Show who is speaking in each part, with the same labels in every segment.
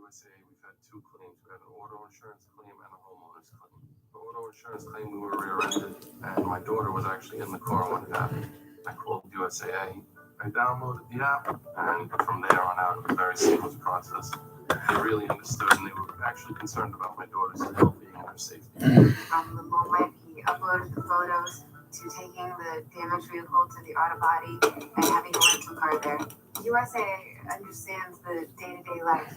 Speaker 1: USA, we've had two claims. We had an auto insurance claim and a homeowner's claim. The auto insurance claim, we were rear-ended, and my daughter was actually in the car when it happened. I called USAA. I downloaded the app, and from there on out, it was a very seamless process. They really understood, and they were actually concerned about my daughter's well-being and her safety.
Speaker 2: From the moment he uploaded the photos to taking the damaged vehicle to the auto body and having a rental car there, USA understands the day-to-day life.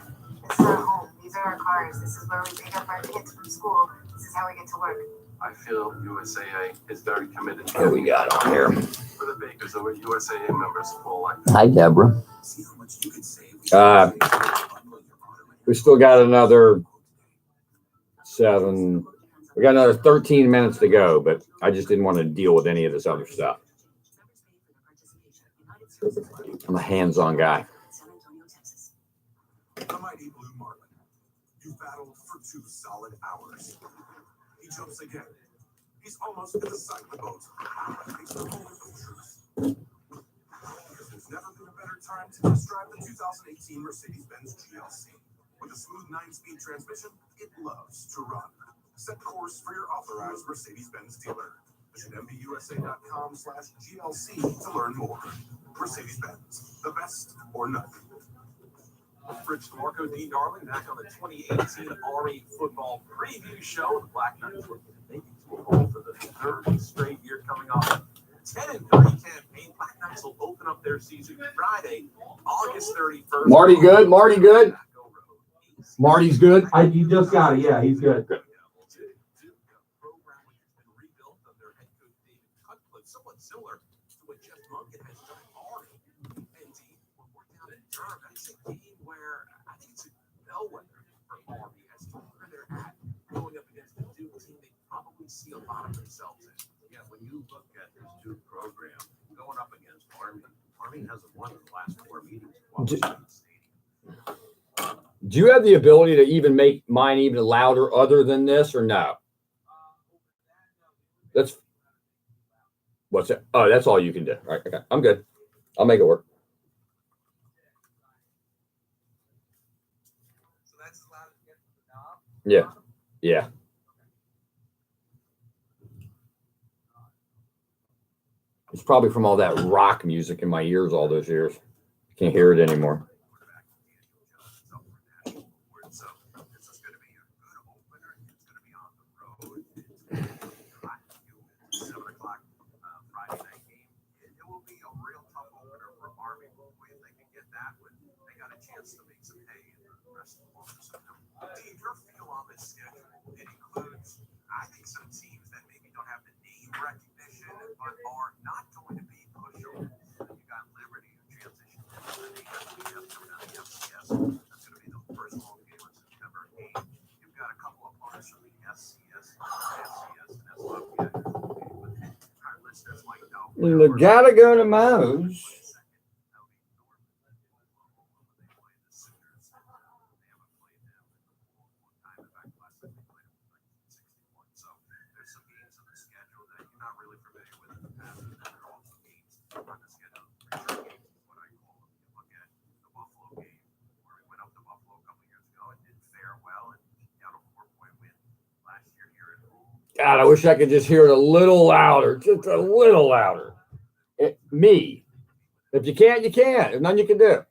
Speaker 2: This is our home. These are our cars. This is where we pick up our kids from school. This is how we get to work.
Speaker 1: I feel USAA is very committed to
Speaker 3: What we got on here?
Speaker 1: for the Bakers or USAA members full life.
Speaker 3: Hi, Deborah. We still got another 7. We got another 13 minutes to go, but I just didn't want to deal with any of this other stuff. I'm a hands-on guy.
Speaker 4: The mighty Blue Marlin. You battled for 2 solid hours. He jumps again. He's almost at the side of the boat. It's the moment of truth. Because there's never been a better time to test drive the 2018 Mercedes-Benz GLC. With a smooth 9-speed transmission, it loves to run. Set course for your authorized Mercedes-Benz dealer. Visit mbusa.com/GLC to learn more. Mercedes-Benz, the best or none.
Speaker 5: Rich DeMarco, Dean Darling, back on the 2018 Army football preview show. The Black Knights were making to a goal for the 3rd straight year, coming off a 10-3 campaign. Black Knights will open up their season Friday, August 31st.
Speaker 3: Marty good? Marty good? Marty's good?
Speaker 6: You just got it. Yeah, he's good.
Speaker 5: Somewhat similar to what Jeff Monken has done at Army. And we're down in Durham. That's a game where I think it's a bellwether for Army as to where they're at going up against the Duke team. They probably see a lot of themselves in.
Speaker 7: Yeah, when you look at this Duke program going up against Army, Army hasn't won in the last 4 meetings.
Speaker 3: Do you have the ability to even make mine even louder other than this, or no? That's what's that? Oh, that's all you can do. All right, okay. I'm good. I'll make it work.
Speaker 5: So that's as loud as it gets with the knob?
Speaker 3: Yeah. Yeah. It's probably from all that rock music in my ears all those years. Can't hear it anymore.
Speaker 5: To make some hay in the rest of the month. Dean, your feel on this schedule, it includes, I think, some teams that maybe don't have the name recognition, but are not going to be pushovers. You got Liberty, who transitioned to the FCS, coming out of the FCS. That's going to be the first home game on September 8th. You've got a couple of opponents from the FCS, and that's Lafayette. Our listeners might know.
Speaker 3: You gotta go to Moe's. God, I wish I could just hear it a little louder, just a little louder. Me. If you can't, you can't. There's nothing you can do.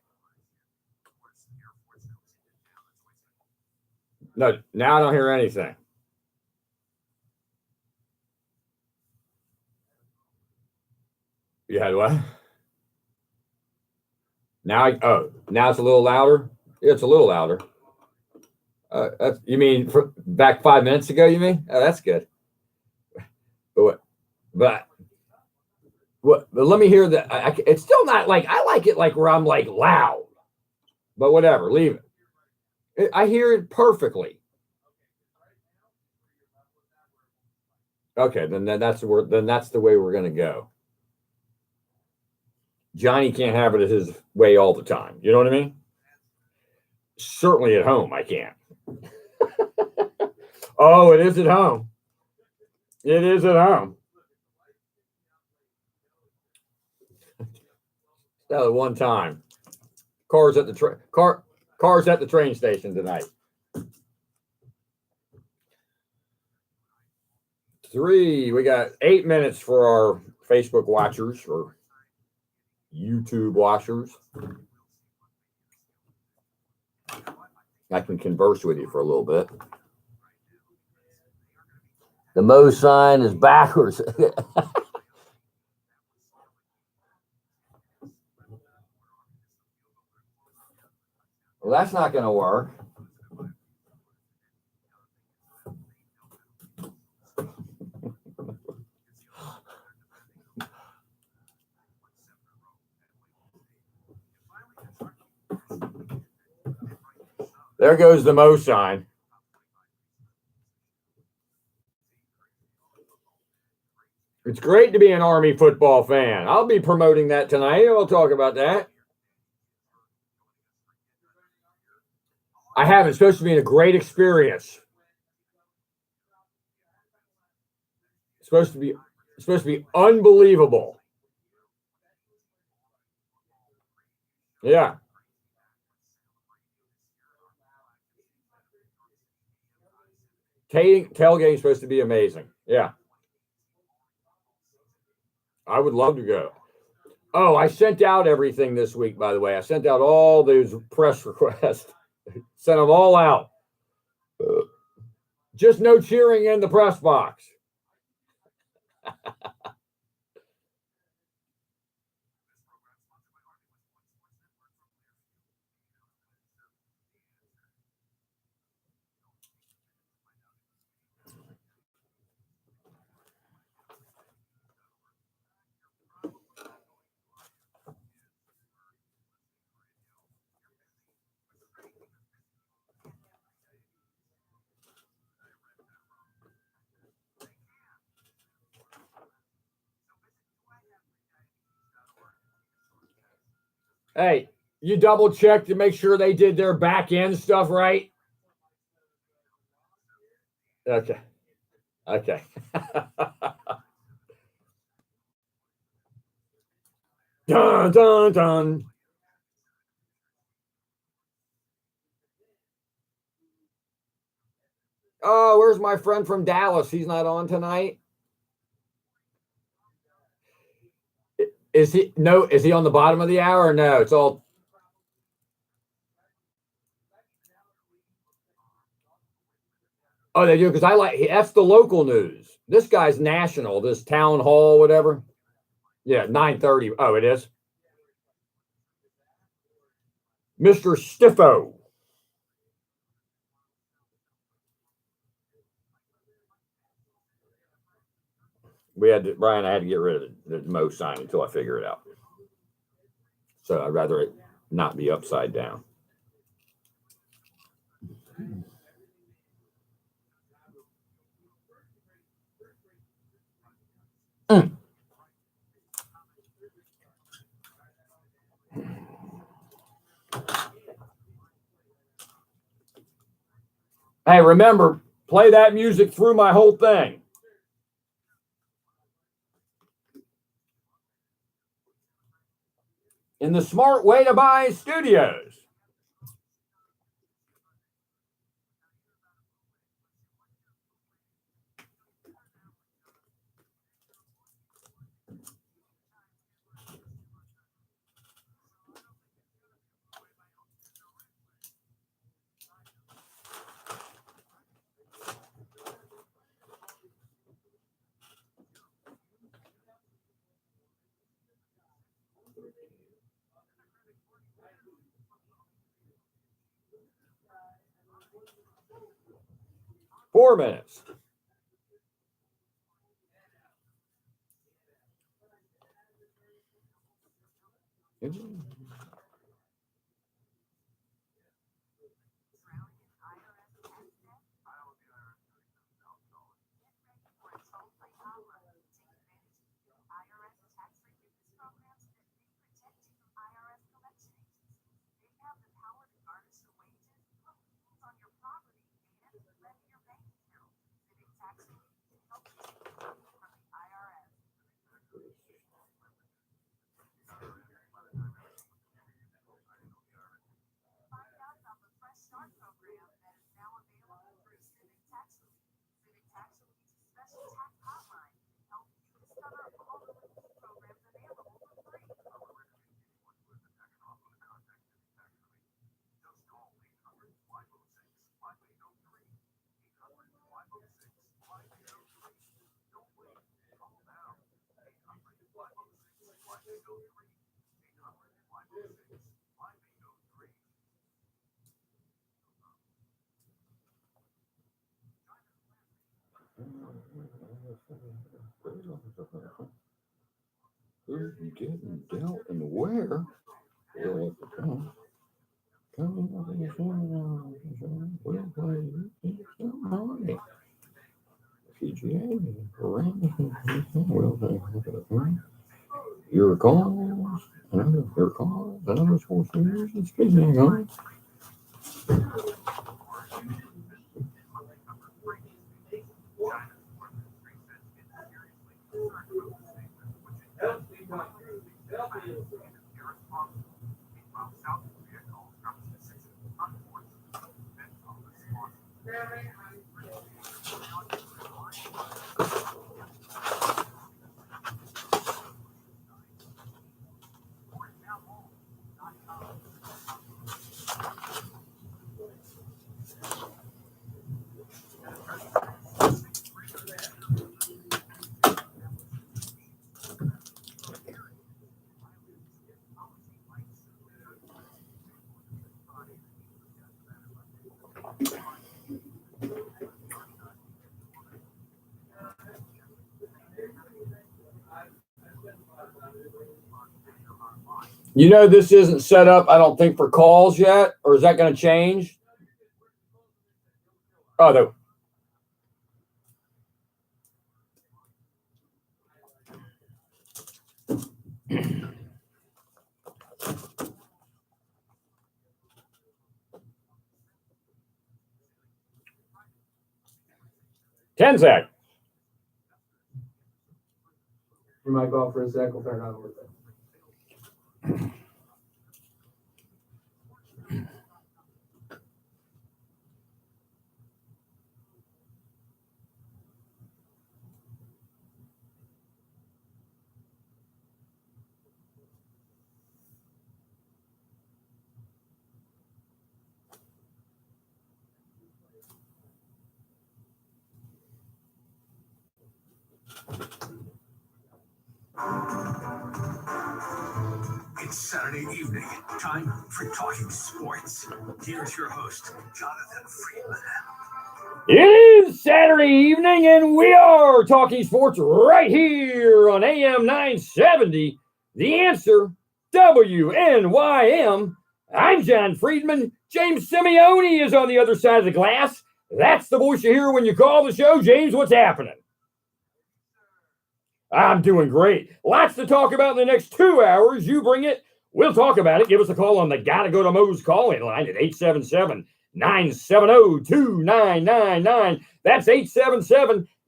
Speaker 3: No, now I don't hear anything. You had what? Now, now it's a little louder. Yeah, it's a little louder. You mean back 5 minutes ago? You mean? Oh, that's good. But let me hear that. It's still not like I like it like where I'm like loud. But whatever, leave it. I hear it perfectly. Okay, then that's the way we're gonna go. Johnny can't have it his way all the time. You know what I mean? Certainly at home, I can't. Oh, it is at home. It is at home. That was one time. Cars at the car. Cars at the train station tonight. 3, we got 8 minutes for our Facebook watchers or YouTube watchers. I can converse with you for a little bit. The Mo sign is backwards. Well, that's not going to work. There goes the Mo sign. It's great to be an Army football fan. I'll be promoting that tonight. We'll talk about that. I have. It's supposed to be a great experience. It's supposed to be unbelievable. Yeah. Tailgating is supposed to be amazing. Yeah. I would love to go. Oh, I sent out everything this week, by the way. I sent out all those press requests. Sent them all out. Just no cheering in the press box. Hey, you double check to make sure they did their back end stuff right? Okay. Okay. Dun, dun, dun. Oh, where's my friend from Dallas? He's not on tonight. Is he on the bottom of the hour or no? It's all. Oh, they do, because that's the local news. This guy's national, this town hall, whatever. Yeah, 9:30. Oh, it is. Mr. Stiffo. Brian, I had to get rid of the Mo sign until I figure it out. So I'd rather it not be upside down. Hey, remember, play that music through my whole thing. In the Smart Way to Buy Studios. Four minutes.
Speaker 2: reward program that is now available through Civic Tax Relief. Civic Tax Relief's special tax hotline helps you discover all the relief programs available for free.
Speaker 5: Just call 800-506-5803. 800-506-5803. Don't wait. Call now. 800-506-5803. 800-506-5803.
Speaker 3: Who's getting dealt and where? Your calls, your calls, another sports news and speaking on. You know, this isn't set up, I don't think, for calls yet, or is that going to change? Oh, no. Ten seconds.
Speaker 6: You might go off for a sec, we'll turn it on with it.
Speaker 4: It's Saturday evening, time for Talking Sports. Here's your host, Jonathan Friedman.
Speaker 3: It is Saturday evening, and we are talking sports right here on AM 970. The Answer, WNYM. I'm John Friedman. James Simeone is on the other side of the glass. That's the voice you hear when you call the show. James, what's happening? I'm doing great. Lots to talk about in the next 2 hours. You bring it. We'll talk about it. Give us a call on the Gotta Go to Moe's call-in line at 877-970-2999. That's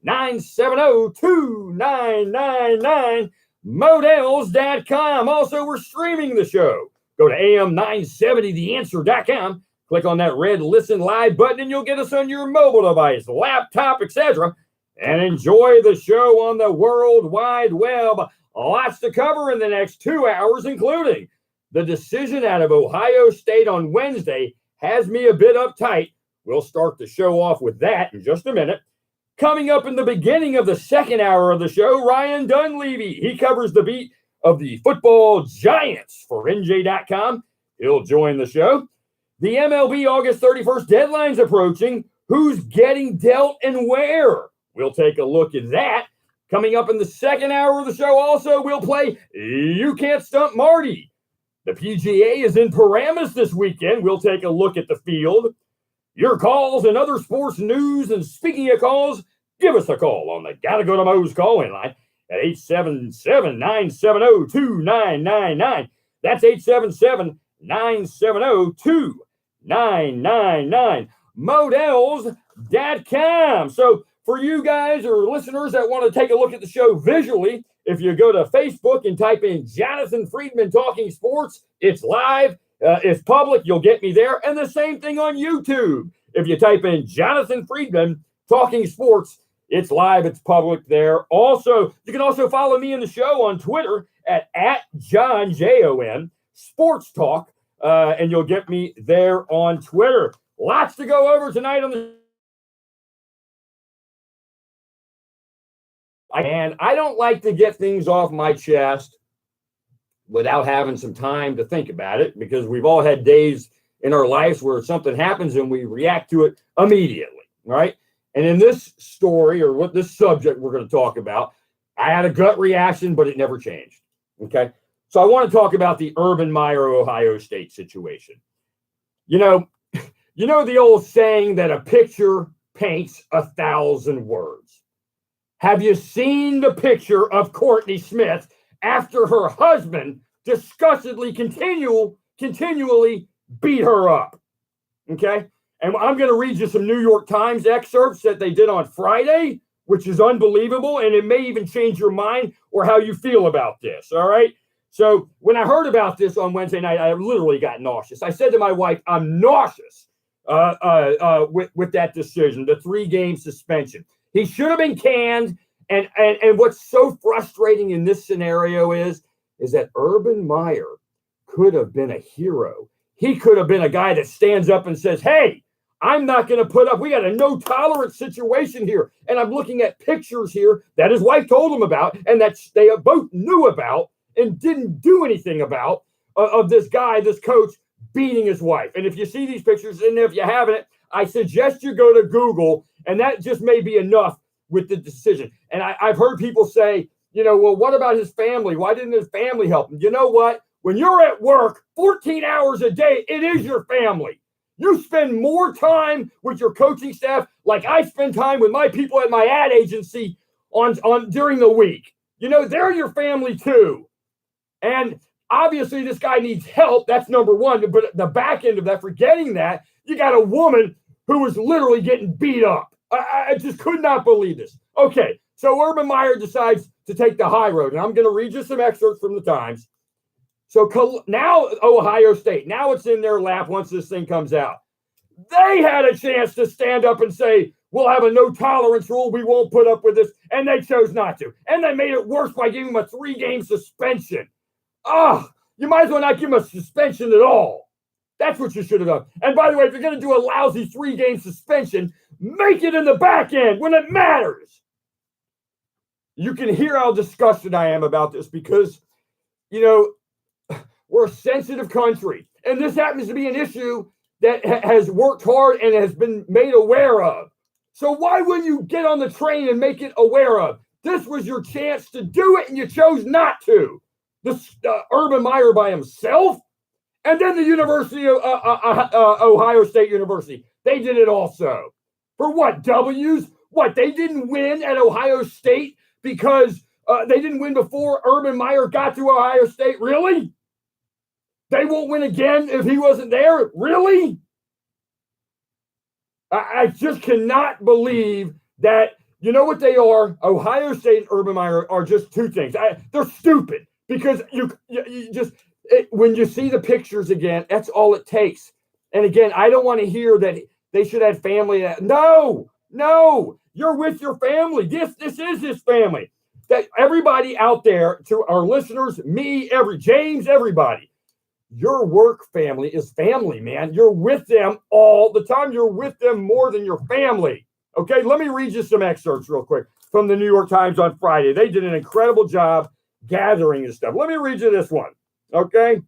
Speaker 3: 877-970-2999. Models.com. Also, we're streaming the show. Go to am970theanswer.com. Click on that red Listen Live button, and you'll get us on your mobile device, laptop, etc., and enjoy the show on the World Wide Web. Lots to cover in the next 2 hours, including the decision out of Ohio State on Wednesday has me a bit uptight. We'll start the show off with that in just a minute. Coming up in the beginning of the second hour of the show, Ryan Dunleavy. He covers the beat of the football giants for NJ.com. He'll join the show. The MLB August 31st deadline's approaching. Who's getting dealt and where? We'll take a look at that. Coming up in the second hour of the show also, we'll play You Can't Stump Marty. The PGA is in Paramus this weekend. We'll take a look at the field. Your calls and other sports news. And speaking of calls, give us a call on the Gotta Go to Moe's call-in line at 877-970-2999. That's 877-970-2999. Models.com. So for you guys or listeners that want to take a look at the show visually, if you go to Facebook and type in Jonathan Friedman Talking Sports, it's live. is public. You'll get me there. And the same thing on YouTube. If you type in Jonathan Friedman Talking Sports, it's live. It's public there. Also, you can also follow me in the show on Twitter at John, Jon, Sports Talk. And you'll get me there on Twitter. Lots to go over tonight on the and I don't like to get things off my chest without having some time to think about it, because we've all had days in our lives where something happens and we react to it immediately, right? And in this story, or what this subject we're going to talk about, I had a gut reaction, but it never changed, okay? So I want to talk about the Urban Meyer, Ohio State situation. You know the old saying that a picture paints 1,000 words. Have you seen the picture of Courtney Smith after her husband disgustedly continually beat her up? Okay? And I'm going to read you some New York Times excerpts that they did on Friday, which is unbelievable, and it may even change your mind or how you feel about this, all right? So when I heard about this on Wednesday night, I literally got nauseous. I said to my wife, I'm nauseous with that decision, the 3-game suspension. He should have been canned. And what's so frustrating in this scenario is that Urban Meyer could have been a hero. He could have been a guy that stands up and says, hey, I'm not going to put up. We got a no tolerance situation here. And I'm looking at pictures here that his wife told him about and that they both knew about and didn't do anything about of this guy, this coach, beating his wife. And if you see these pictures, and if you haven't, I suggest you go to Google, and that just may be enough with the decision. And I've heard people say, well, what about his family? Why didn't his family help him? You know what? When you're at work 14 hours a day, it is your family. You spend more time with your coaching staff like I spend time with my people at my ad agency on during the week. They're your family too. And obviously this guy needs help. That's number one. But the back end of that, forgetting that, you got a woman who was literally getting beat up. I just could not believe this. Okay, so Urban Meyer decides to take the high road, and I'm going to read you some excerpts from the Times. So now Ohio State, now it's in their lap once this thing comes out. They had a chance to stand up and say, we'll have a no-tolerance rule, we won't put up with this, and they chose not to. And they made it worse by giving him a 3-game suspension. You might as well not give him a suspension at all. That's what you should have done. And by the way, if you're going to do a lousy 3-game suspension, make it in the back end when it matters. You can hear how disgusted I am about this because, we're a sensitive country. And this happens to be an issue that has worked hard and has been made aware of. So why wouldn't you get on the train and make it aware of? This was your chance to do it and you chose not to. This Urban Meyer by himself. And then the University of Ohio State University, they did it also. For what, W's? What, they didn't win at Ohio State because they didn't win before Urban Meyer got to Ohio State? Really? They won't win again if he wasn't there? Really? I just cannot believe that, you know what they are? Ohio State and Urban Meyer are just two things. They're stupid because you just... when you see the pictures again, that's all it takes. And again, I don't want to hear that they should have family. No, you're with your family. This is his family. That everybody out there, to our listeners, me, James, everybody, your work family is family, man. You're with them all the time. You're with them more than your family. Okay, let me read you some excerpts real quick from the New York Times on Friday. They did an incredible job gathering this stuff. Let me read you this one. Okay,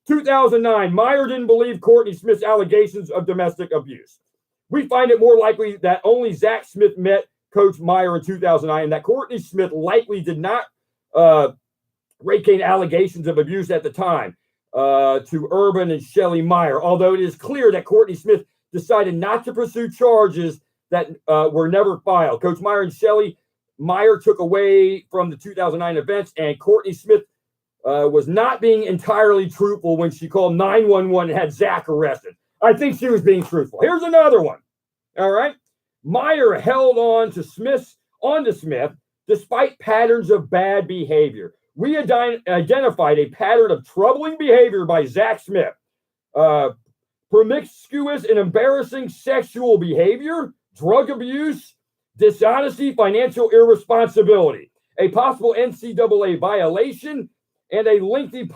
Speaker 3: 2009, Meyer didn't believe Courtney Smith's allegations of domestic abuse. We find it more likely that only Zach Smith met Coach Meyer in 2009 and that Courtney Smith likely did not recant allegations of abuse at the time to Urban and Shelley Meyer, although it is clear that Courtney Smith decided not to pursue charges that were never filed. Coach Meyer and Shelley Meyer took away from the 2009 events, and Courtney Smith was not being entirely truthful when she called 911 and had Zach arrested. I think she was being truthful. Here's another one. All right. Meyer held on to Smith despite patterns of bad behavior. We identified a pattern of troubling behavior by Zach Smith. promiscuous and embarrassing sexual behavior, drug abuse, dishonesty, financial irresponsibility, a possible NCAA violation, and a lengthy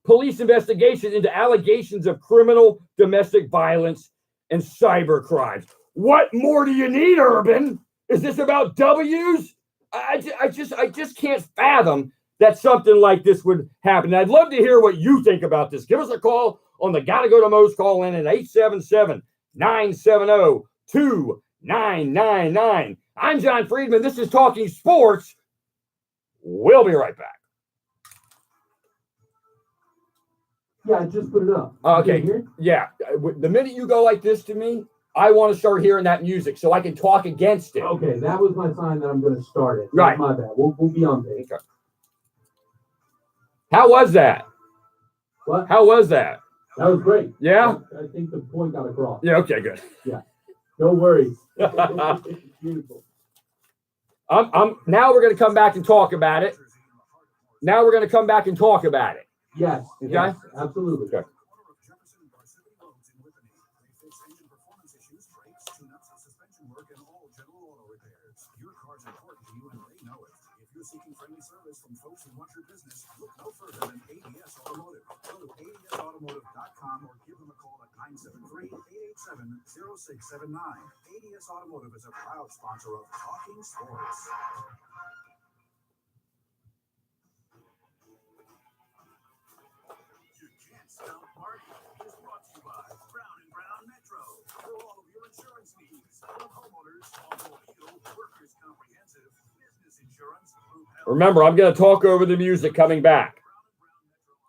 Speaker 3: police investigation into allegations of criminal domestic violence and cyber crimes. What more do you need, Urban? Is this about W's? I just can't fathom that something like this would happen. I'd love to hear what you think about this. Give us a call on the Gotta Go to Mo's call in at 877-970-2999. I'm John Friedman. This is Talking Sports. We'll be right back.
Speaker 6: Yeah, I just put it up.
Speaker 3: Okay. Yeah. The minute you go like this to me, I want to start hearing that music so I can talk against it.
Speaker 6: Okay, that was my sign that I'm going to start it.
Speaker 3: Right.
Speaker 6: My bad. We'll be on page.
Speaker 3: Okay. How was that?
Speaker 6: What?
Speaker 3: How was that?
Speaker 6: That was great.
Speaker 3: Yeah?
Speaker 6: I think the point got across.
Speaker 3: Yeah, okay, good.
Speaker 6: No worries. Beautiful.
Speaker 3: Now we're going to come back and talk about it.
Speaker 6: Yes.
Speaker 3: Okay.
Speaker 6: Yes, absolutely.
Speaker 3: Okay.
Speaker 4: Your car's important to you and they know it. If you're seeking friendly service from folks who want your business, look no further than ADS Automotive. Go to adsautomotive.com or give them a call at 973-887-0679. ADS Automotive is a proud sponsor of Talking Sports. You Can't Stop Partying is brought to you by Brown & Brown Metro. For all of your insurance needs, homeowners, automobile, workers' comprehensive, business insurance, group health.
Speaker 3: Remember, I'm going to talk over the music coming back.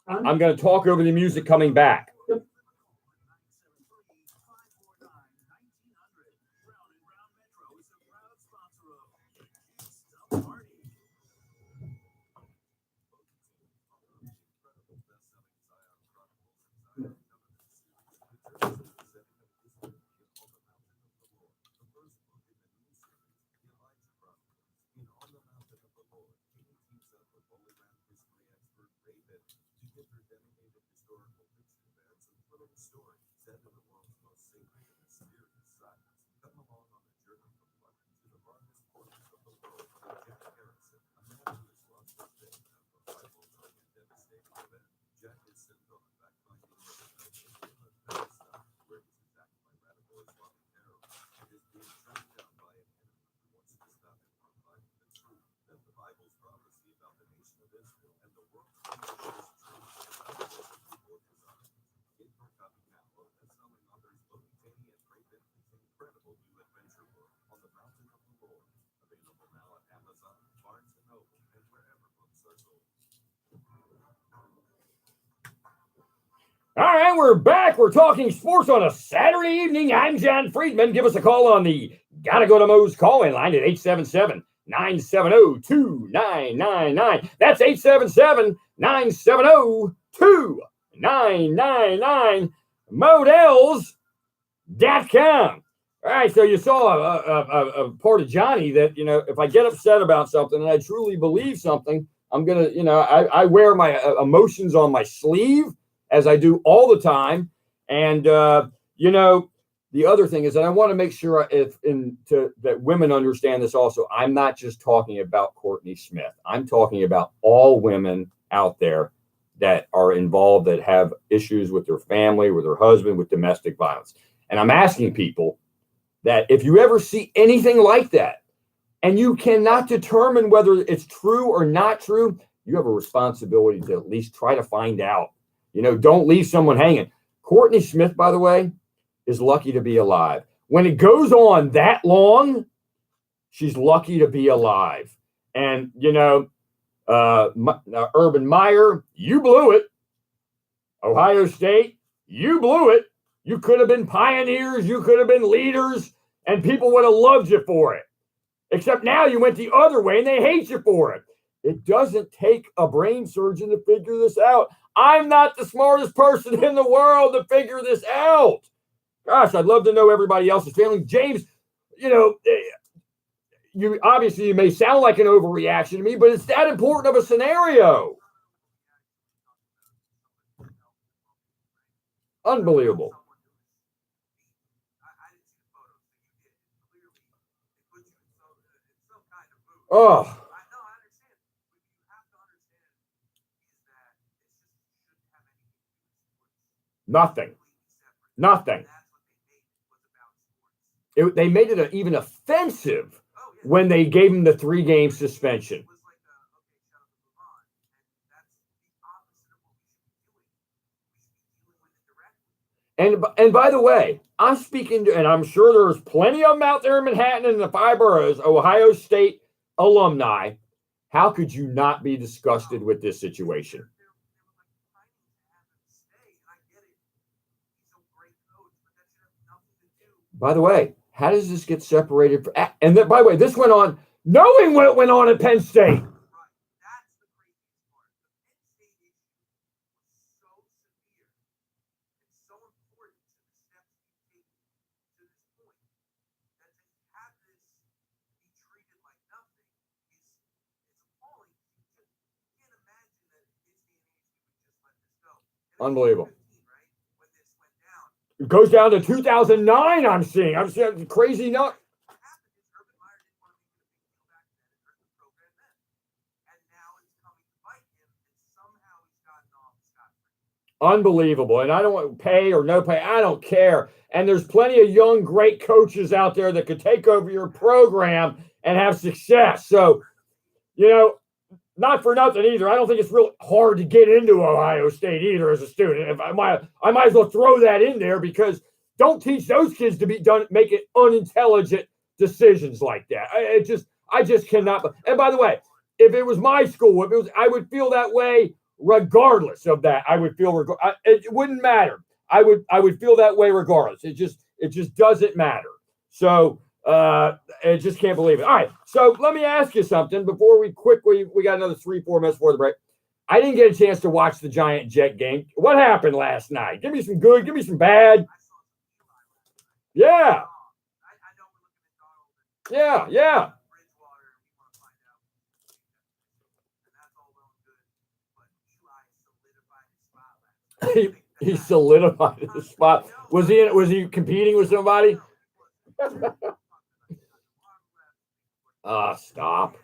Speaker 3: I'm going to talk over the music coming back. All right, we're back. We're talking sports on a Saturday evening. I'm John Friedman. Give us a call on the Gotta Go to Mo's call-in line at 877-970-2999. That's 877-970-2999. Models.com. All right, so you saw a part of Johnny that, if I get upset about something and I truly believe something, I'm going to, I wear my emotions on my sleeve, as I do all the time. And, the other thing is that I want to make sure that women understand this also. I'm not just talking about Courtney Smith. I'm talking about all women out there that are involved, that have issues with their family, with their husband, with domestic violence. And I'm asking people that if you ever see anything like that and you cannot determine whether it's true or not true, you have a responsibility to at least try to find out. Don't leave someone hanging. Courtney Smith, by the way, is lucky to be alive. When it goes on that long, she's lucky to be alive. And, Urban Meyer, you blew it. Ohio State, you blew it. You could have been pioneers. You could have been leaders, and people would have loved you for it. Except now you went the other way, and they hate you for it. It doesn't take a brain surgeon to figure this out. I'm not the smartest person in the world to figure this out. Gosh, I'd love to know everybody else's feeling. James, you obviously, you may sound like an overreaction to me, but it's that important of a scenario. Unbelievable.
Speaker 5: I didn't see the photos, but you did. Clearly, they put you in some kind of mood.
Speaker 3: Oh,
Speaker 5: I know, I understand. What you have to understand is that this just shouldn't have anything to do with sports.
Speaker 3: nothing.
Speaker 5: Completely separate.
Speaker 3: Nothing.
Speaker 5: That's what they made it was about sports.
Speaker 3: They made it even offensive
Speaker 5: Oh, yeah.
Speaker 3: when they gave him the 3-game suspension.
Speaker 5: It was like, okay, shut up and move on. And that's the opposite of what we should be doing. We should be dealing with it directly.
Speaker 3: And by the way, I'm speaking to, and I'm sure there's plenty of them out there in Manhattan and the 5 boroughs, Ohio State alumni. How could you not be disgusted with this situation?
Speaker 5: They were like trying to have him stay, and I get it. He's a great coach, but that should have nothing to do.
Speaker 3: By the way, how does this get separated? And then, by the way, this went on knowing what went on at Penn State.
Speaker 5: Right. That's the craziest part. The Penn State issue was so severe and so important to the steps we've taken to this point that to have this be treated like nothing is appalling. You can't imagine that in this day and age we would just let this go. And
Speaker 3: Unbelievable.
Speaker 5: 2015, right? When this went down.
Speaker 3: It goes down to 2009. I'm seeing crazy not.
Speaker 5: What happened is Urban Meyer didn't want to make it a big deal back then and hurt the program then. And now it's coming to bite him, and somehow he's gotten off scot-free.
Speaker 3: Unbelievable. And I don't want pay or no pay. I don't care. And there's plenty of young, great coaches out there that could take over your program and have success. So, not for nothing either. I don't think it's real hard to get into Ohio State either as a student. If I might as well throw that in there because don't teach those kids to make it unintelligent decisions like that. I just cannot. And by the way, if it was my school, I would feel that way regardless of that. I would feel it wouldn't matter. I would feel that way regardless. It just doesn't matter. So I just can't believe it. All right. So let me ask you something before we got another 3-4 minutes before the break. I didn't get a chance to watch the Giant Jet game. What happened last night? Give me some good, give me some bad. Yeah.
Speaker 5: I know we're looking at Donald and
Speaker 3: Yeah.
Speaker 5: Bridgewater, and we want to find out. And that's all well and good. But Eli solidified his spot last night.
Speaker 3: He solidified his spot. Was he competing with somebody? Stop.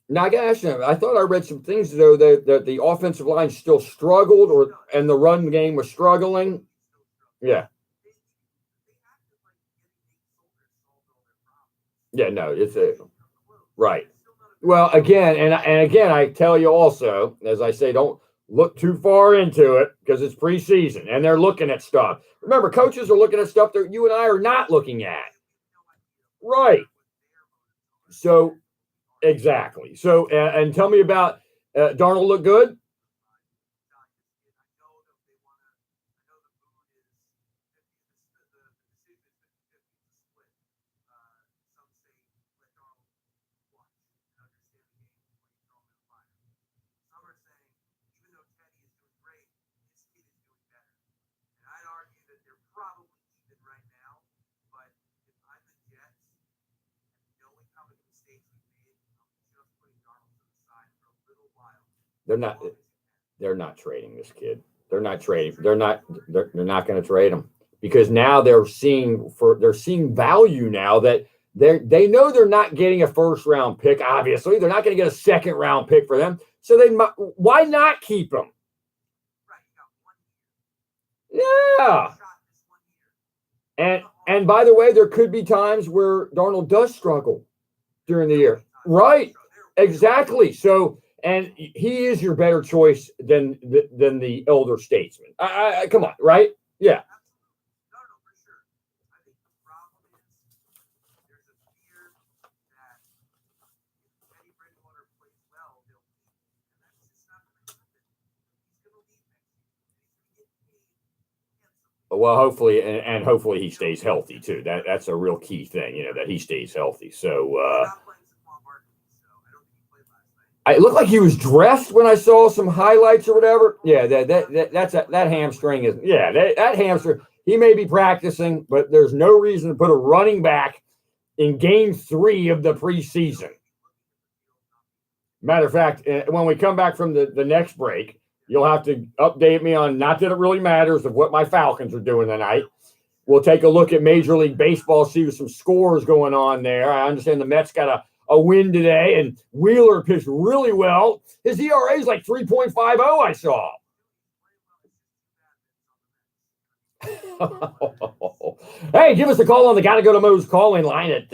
Speaker 3: Now I got to ask you, I thought I read some things though that the offensive line still struggled, and the run game was struggling. Yeah. Yeah. No, it's right. Well, again, I tell you also, as I say, don't look too far into it because it's preseason and they're looking at stuff. Remember, coaches are looking at stuff that you and I are not looking at. Right. So, exactly. So, and tell me about Darnold look good? They're not trading this kid. They're not trading. They're not going to trade him because now they're seeing value now that they know they're not getting a first round pick. Obviously, they're not going to get a second round pick for them. So why not keep him? Yeah. And by the way, there could be times where Darnold does struggle during the year. Right. Exactly. So. And he is your better choice than the elder statesman. Come on, right? Yeah.
Speaker 5: No, for sure. I think the problem is there's a fear that if Teddy Bridgewater plays well, they'll leave. And that's just not going to happen. He's going to leave next year. He's going to get paid handsomely.
Speaker 3: Well, hopefully he stays healthy too. That's a real key thing, that he stays healthy. So it looked like he was dressed when I saw some highlights or whatever. Yeah, that hamstring is that hamstring. He may be practicing, but there's no reason to put a running back in game 3 of the preseason. Matter of fact, when we come back from the next break, you'll have to update me on, not that it really matters, of what my Falcons are doing tonight. We'll take a look at Major League Baseball, see some scores going on there. I understand the Mets got a win today, and Wheeler pitched really well. His ERA is like 3.50, I saw. Hey, give us a call on the Gotta Go to Mo's calling line at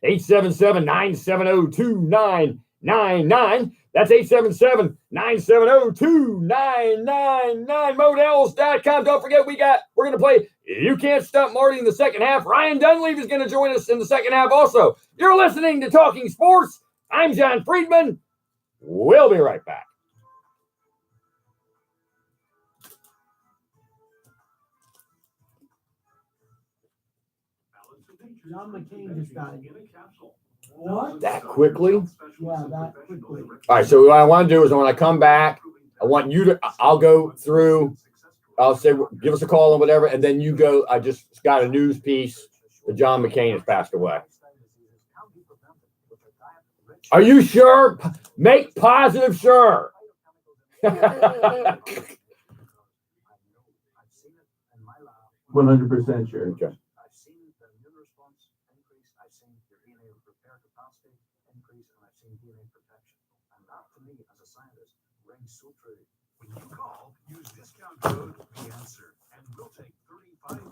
Speaker 3: 877-970-2999. That's 877-970-2999. Models.com. Don't forget, we're going to play You Can't Stump Marty in the second half. Ryan Dunleavy is going to join us in the second half also. You're listening to Talking Sports. I'm John Friedman. We'll be right back.
Speaker 6: John McCain just died.
Speaker 7: What?
Speaker 3: That quickly?
Speaker 6: Yeah, that quickly.
Speaker 3: All right, so what I want to do is when I come back, I want you to, I'll go through, I'll say, give us a call and whatever, and then you go, I just got a news piece that John McCain has passed away. Are you sure? Make positive sure.
Speaker 6: 100% sure.
Speaker 3: Okay.
Speaker 8: I've seen the immune response increase. I've seen your DNA repair capacity increase, and I've seen DNA protection. And that, to me, as a scientist, rings so true.
Speaker 5: When you call, use discount code The Answer, and we'll take 35%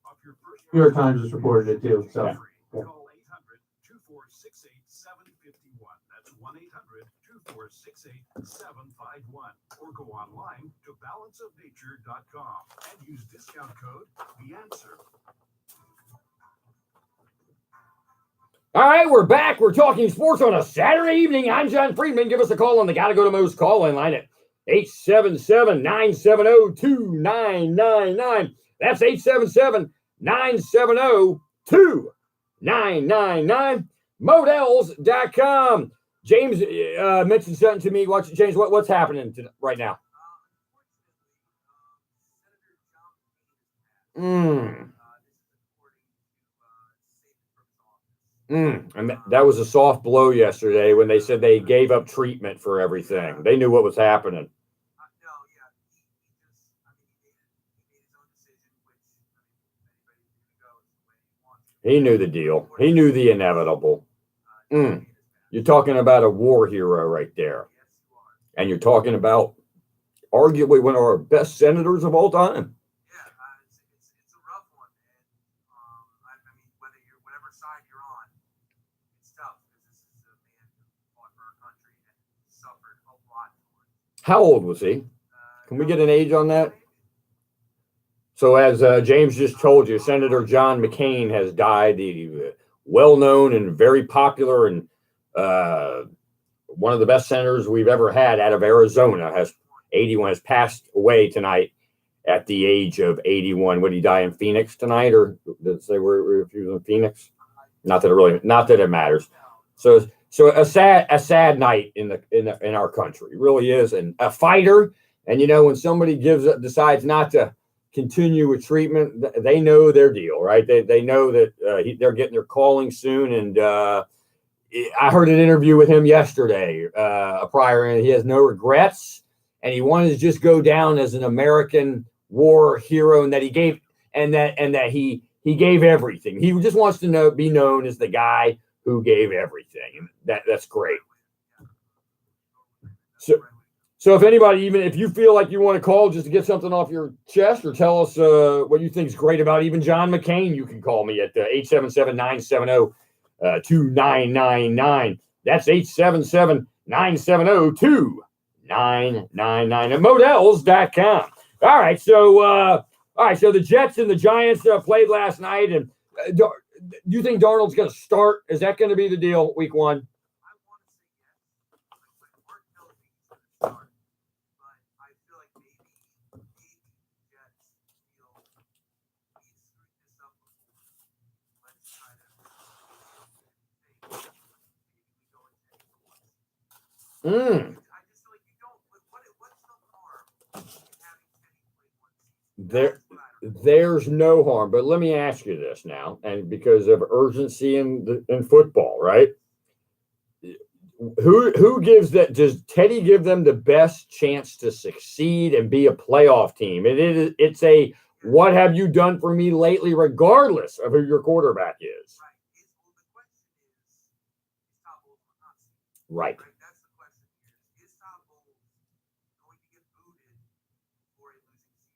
Speaker 5: off your first.
Speaker 6: New York Times just reported it too. So
Speaker 3: Yeah.
Speaker 5: Call 800-246-8751. That's 1-800-246-8751. Or go online to balanceofnature.com and use discount code The Answer.
Speaker 3: All right, we're back. We're talking sports on a Saturday evening. I'm John Friedman. Give us a call on the Gotta Go to Mo's call-in line at 877-970-2999. That's 877-970-2999. Models.com. James mentioned something to me. James, what's happening right now? And that was a soft blow yesterday when they said they gave up treatment for everything. They knew what was happening. He knew the deal. He knew the inevitable. You're talking about a war hero right there. And you're talking about arguably one of our best senators of all time.
Speaker 5: It's a rough one, and I mean, whatever side you're on, it's tough because this is a man who fought for our country and suffered a lot for it.
Speaker 3: How old was he? Can we get an age on that? So as James just told you, Senator John McCain has died. The well-known and very popular and one of the best senators we've ever had out of Arizona has passed away tonight at the age of 81. Would he die in Phoenix tonight, or did it say where he was in Phoenix? Not that it matters. So a sad night in our country. It really is, and a fighter. And you know, when somebody decides not to continue with treatment, they know their deal, right? They know that they're getting their calling soon. And I heard an interview with him yesterday, prior, and he has no regrets, and he wanted to just go down as an American war hero, and that he gave he gave everything. He just wants to be known as the guy who gave everything. That's great. So if anybody, even if you feel like you want to call just to get something off your chest or tell us what you think is great about even John McCain, you can call me at 877-970-2999. That's 877-970-2999 at models.com. All right, so the Jets and the Giants played last night, and do you think Darnold's going to start? Is that going to be the deal week one? There's no harm, but let me ask you this now, and because of urgency in football, right? who gives that? Does Teddy give them the best chance to succeed and be a playoff team? It's a what have you done for me lately, regardless of who your quarterback is. Right.
Speaker 5: That's the question here. Is Todd Bowles going to get booted for a losing season?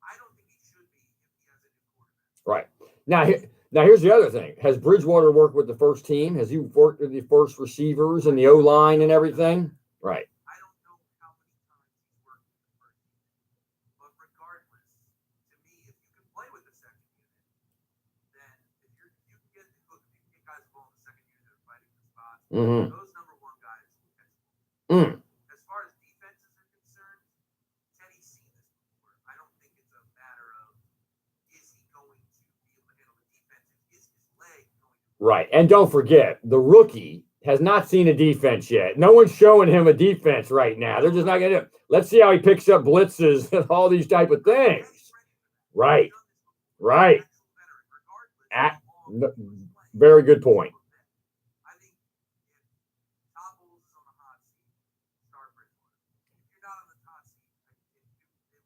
Speaker 5: I don't think he should be if he has a new quarterback.
Speaker 3: Right. Now here's the other thing. Has Bridgewater worked with the first team? Has he worked with the first receivers and the O-line and everything? Right.
Speaker 5: I don't know how many times he's worked with the first team. But regardless, to me, if you can play with the second unit, then if you can get guys involved in the second unit that are fighting for spots, those number one guys will catch the ball. As far as defenses are concerned, Teddy's seen this before. I don't think it's a matter of is he going to be able to handle the defense? Is his leg going to
Speaker 3: Right. And don't forget, the rookie has not seen a defense yet. No one's showing him a defense right now. They're just not going to. Let's see how he picks up blitzes and all these type of things. Right. Right. Very good point.
Speaker 5: I think if Todd Bowles is on the hot seat, start Bridgewater. If you're not on the hot seat, it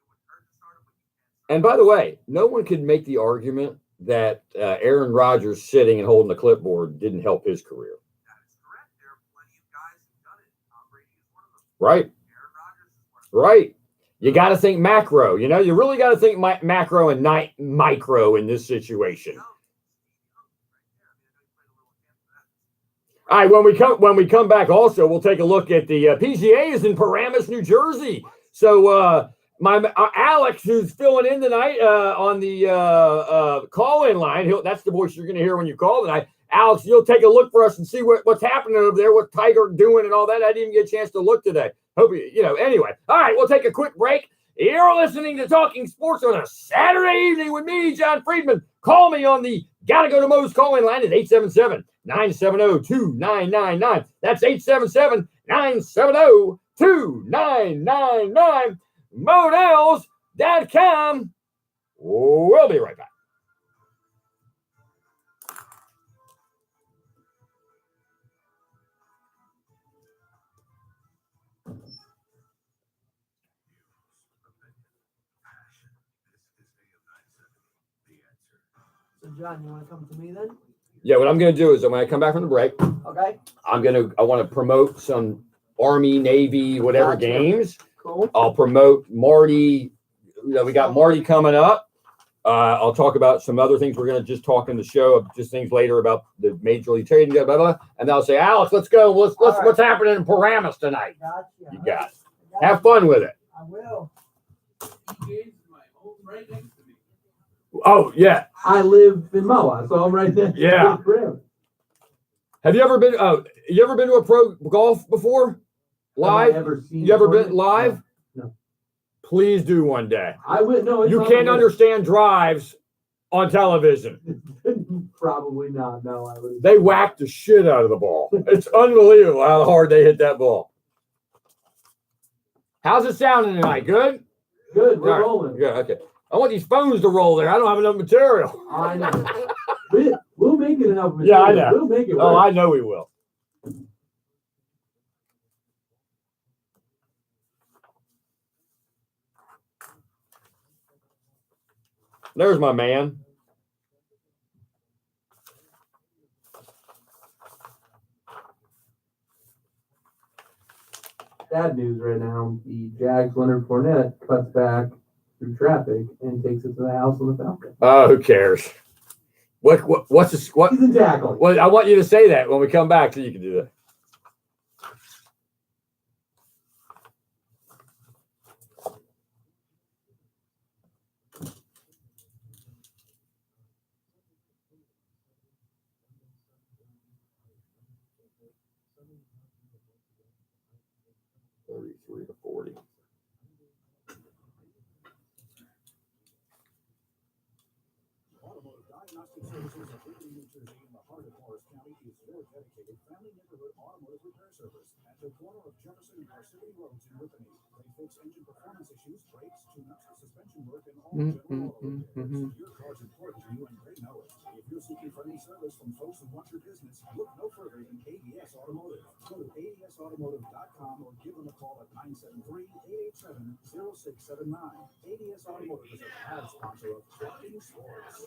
Speaker 5: would hurt to start him, but you can start.
Speaker 3: And by the way, no one could make the argument that Aaron Rodgers sitting and holding the clipboard didn't help his career.
Speaker 5: That is correct. There are plenty of guys who've done it. Tom Brady is one of them.
Speaker 3: Right.
Speaker 5: Aaron Rodgers is one of them.
Speaker 3: Right. You got to think macro. You know, you really got to think macro and micro in this situation. All right, when we come back, also we'll take a look at the PGA is in Paramus, New Jersey. So my Alex, who's filling in tonight on the call-in line, that's the voice you're going to hear when you call tonight. Alex, you'll take a look for us and see what's happening over there, what Tiger doing and all that. I didn't even get a chance to look today. Hope you know. Anyway, all right, we'll take a quick break. You're listening to Talking Sports on a Saturday evening with me, John Friedman. Call me on the Gotta Go to Mo's call-in line at 877-970-2999. That's 877-970-2999. Models.com. We'll be right back.
Speaker 6: So John, you want to come to me then?
Speaker 3: Yeah, what I'm going to do is when I come back from the break,
Speaker 6: Okay.
Speaker 3: I want to promote some Army, Navy, whatever
Speaker 6: Gotcha.
Speaker 3: games.
Speaker 6: Cool.
Speaker 3: I'll promote Marty. We got Marty coming up. I'll talk about some other things. We're going to just talk in the show, just things later about the Major League trading, blah, blah, blah. And I'll say, Alex, let's go. What's happening in Paramus tonight?
Speaker 6: Gotcha.
Speaker 3: You got it. Have fun with it.
Speaker 6: I will.
Speaker 3: Oh, yeah.
Speaker 6: I live in Moa, so I'm right there.
Speaker 3: Yeah. Have you ever been to a pro golf before? Live? You ever been live?
Speaker 6: No.
Speaker 3: Please do one day.
Speaker 6: I would. No, it's
Speaker 3: You
Speaker 6: not
Speaker 3: can't
Speaker 6: good.
Speaker 3: understand drives on television.
Speaker 6: Probably not. No, I would.
Speaker 3: They whack the shit out of the ball. It's unbelievable how hard they hit that ball. How's it sounding tonight? Good?
Speaker 6: Good. We're
Speaker 3: All right.
Speaker 6: rolling.
Speaker 3: Yeah, okay. I want these phones to roll there. I don't have enough material.
Speaker 6: I know. We'll make it enough.
Speaker 3: Yeah, I know.
Speaker 6: We'll make it.
Speaker 3: Oh,
Speaker 6: work.
Speaker 3: I know we will. There's my man.
Speaker 6: Bad news right now. The Jags Leonard Fournette cuts back through traffic and takes it to the house on the Falcon.
Speaker 3: Oh, who cares? What's this? What?
Speaker 6: He's in tackling.
Speaker 3: Well, I want you to say that when we come back, so you can do that. $33 to $40.
Speaker 8: Automotive Diagnostic Services of Liberty, New Jersey, in the heart of Morris County, is your dedicated family neighborhood automotive repair service at the corner of Jefferson and Parsippany Roads in Whippany. They fix engine performance issues, brakes, tune-ups, suspension work, and all general auto repairs. Your car's important to you, and they know it. If you're seeking friendly service, from folks who want your business, look no further than ADS Automotive. Go to adsautomotive.com or give them a call at 973-887-0679. ADS Automotive is a proud sponsor of Talking Sports.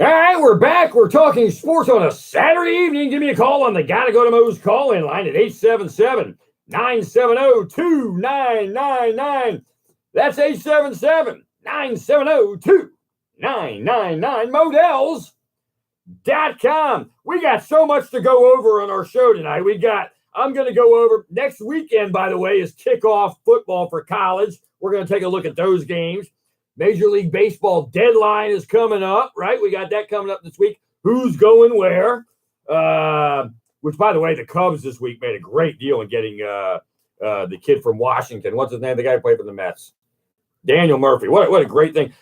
Speaker 3: All right, we're back. We're talking sports on a Saturday evening. Give me a call on the Gotta Go to Mo's call-in line at 877-970-2999. That's 877-970-2999. Models.com. We got so much to go over on our show tonight. I'm going to go over next weekend, by the way, is kickoff football for college. We're going to take a look at those games. Major League Baseball deadline is coming up, right? We got that coming up this week. Who's going where? Which, by the way, the Cubs this week made a great deal in getting the kid from Washington. What's his name? The guy who played for the Mets. Daniel Murphy. What a great thing.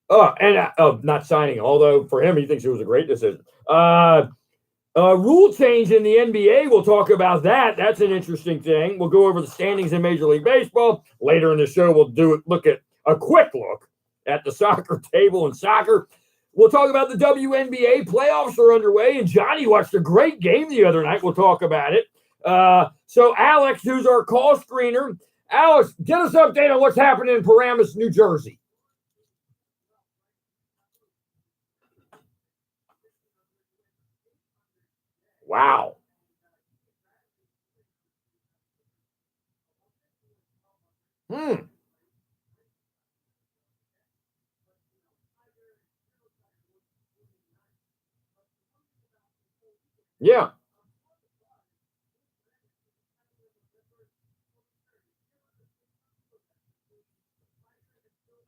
Speaker 3: Not signing, although for him, he thinks it was a great decision. Rule change in the NBA. We'll talk about that. That's an interesting thing. We'll go over the standings in Major League Baseball. Later in the show, we'll look at a quick look at the soccer table and soccer. We'll talk about the WNBA. Playoffs are underway, and Johnny watched a great game the other night. We'll talk about it. So Alex, who's our call screener. Alex, get us updated on what's happening in Paramus, New Jersey. Wow. Yeah.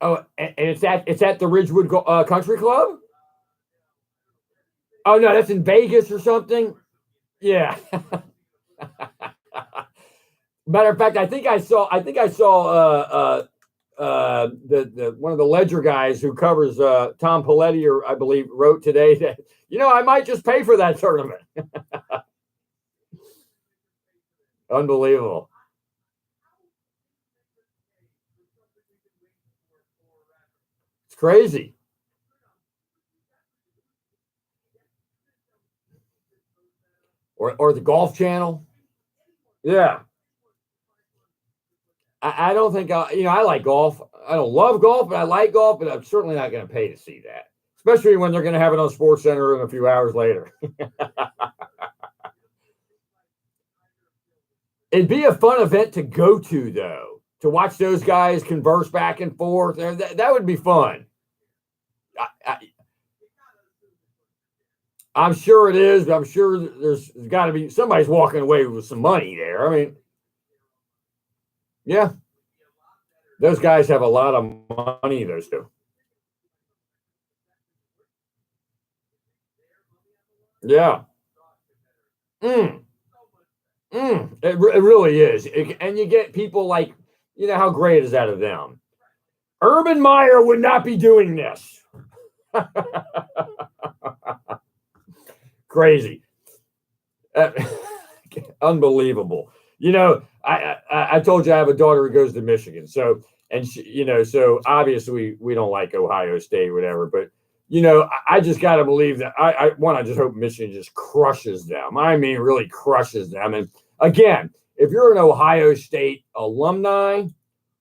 Speaker 3: Oh, and it's at the Ridgewood Country Club? Oh no, that's in Vegas or something. Yeah. Matter of fact, I think I saw the one of the Ledger guys who covers Tom Paletti, or I believe, wrote today that I might just pay for that tournament. Unbelievable. It's crazy. Or the Golf Channel. Yeah. I don't think I like golf. I don't love golf, but I like golf, but I'm certainly not going to pay to see that, especially when they're going to have it on SportsCenter in a few hours later. It'd be a fun event to go to, though, to watch those guys converse back and forth. That would be fun. I'm sure it is, but I'm sure there's got to be somebody's walking away with some money there. I mean, yeah, those guys have a lot of money, those two. Yeah. It really is. And you get people like, how great is that of them? Urban Meyer would not be doing this. Crazy. Unbelievable. I told you I have a daughter who goes to Michigan. So, and she, so obviously we don't like Ohio State, whatever, but I just got to believe that I just hope Michigan just crushes them. I mean, really crushes them. And again, if you're an Ohio State alumni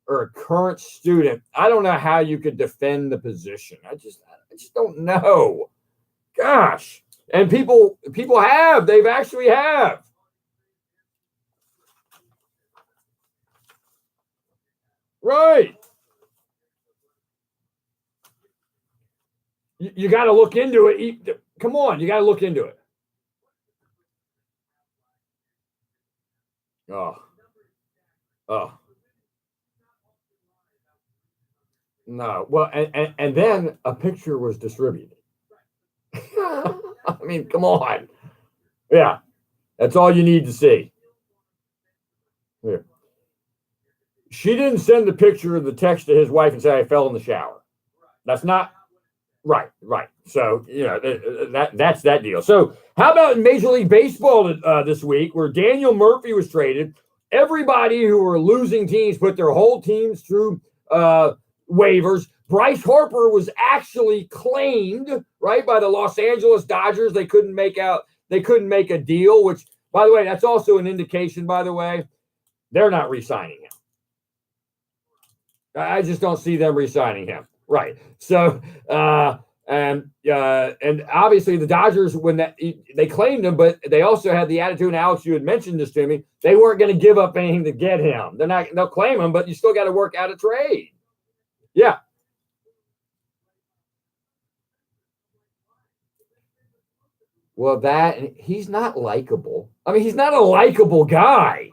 Speaker 3: or a current student, I don't know how you could defend the position. I just don't know. Gosh. And people they've actually have. Right. You got to look into it. Come on, you got to look into it. Oh. No. Well, and then a picture was distributed. I mean, come on. Yeah. That's all you need to see. Here. She didn't send the picture of the text to his wife and say, I fell in the shower. That's not right. So, that's that deal. So, how about in Major League Baseball this week where Daniel Murphy was traded? Everybody who were losing teams put their whole teams through waivers. Bryce Harper was actually claimed, right, by the Los Angeles Dodgers. They couldn't make a deal, which, by the way, that's also an indication, by the way, they're not re-signing him. I just don't see them re-signing him. Right. So, and obviously the Dodgers, when they claimed him, but they also had the attitude, and Alex, you had mentioned this to me, they weren't going to give up anything to get him. They'll claim him, but you still got to work out a trade. Yeah. Well, he's not likable. I mean, he's not a likable guy.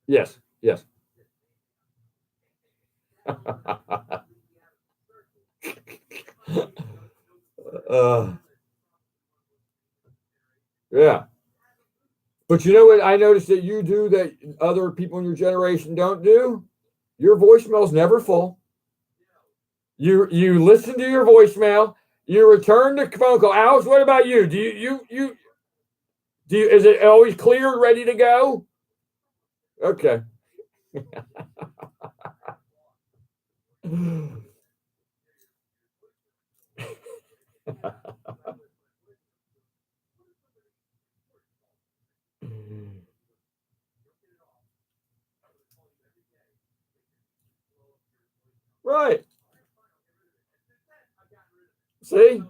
Speaker 3: Yes. Yeah. But you know what I noticed that you do that other people in your generation don't do? Your voicemail's never full. You listen to your voicemail. You return the phone call. Alex, what about you? Do you is it always clear, ready to go? Okay. Right. See?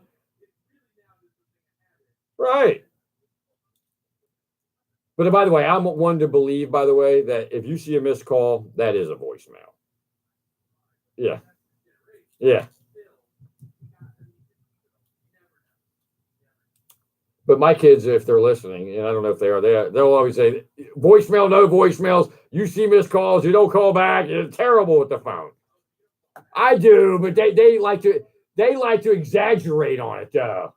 Speaker 3: Right. But by the way, I'm one to believe, by the way, that if you see a missed call, that is a voicemail. Yeah. But my kids, if they're listening, and I don't know if they are, they'll always say, voicemail, no voicemails. You see missed calls, you don't call back. It's terrible with the phone. I do, but they like to exaggerate on it, though.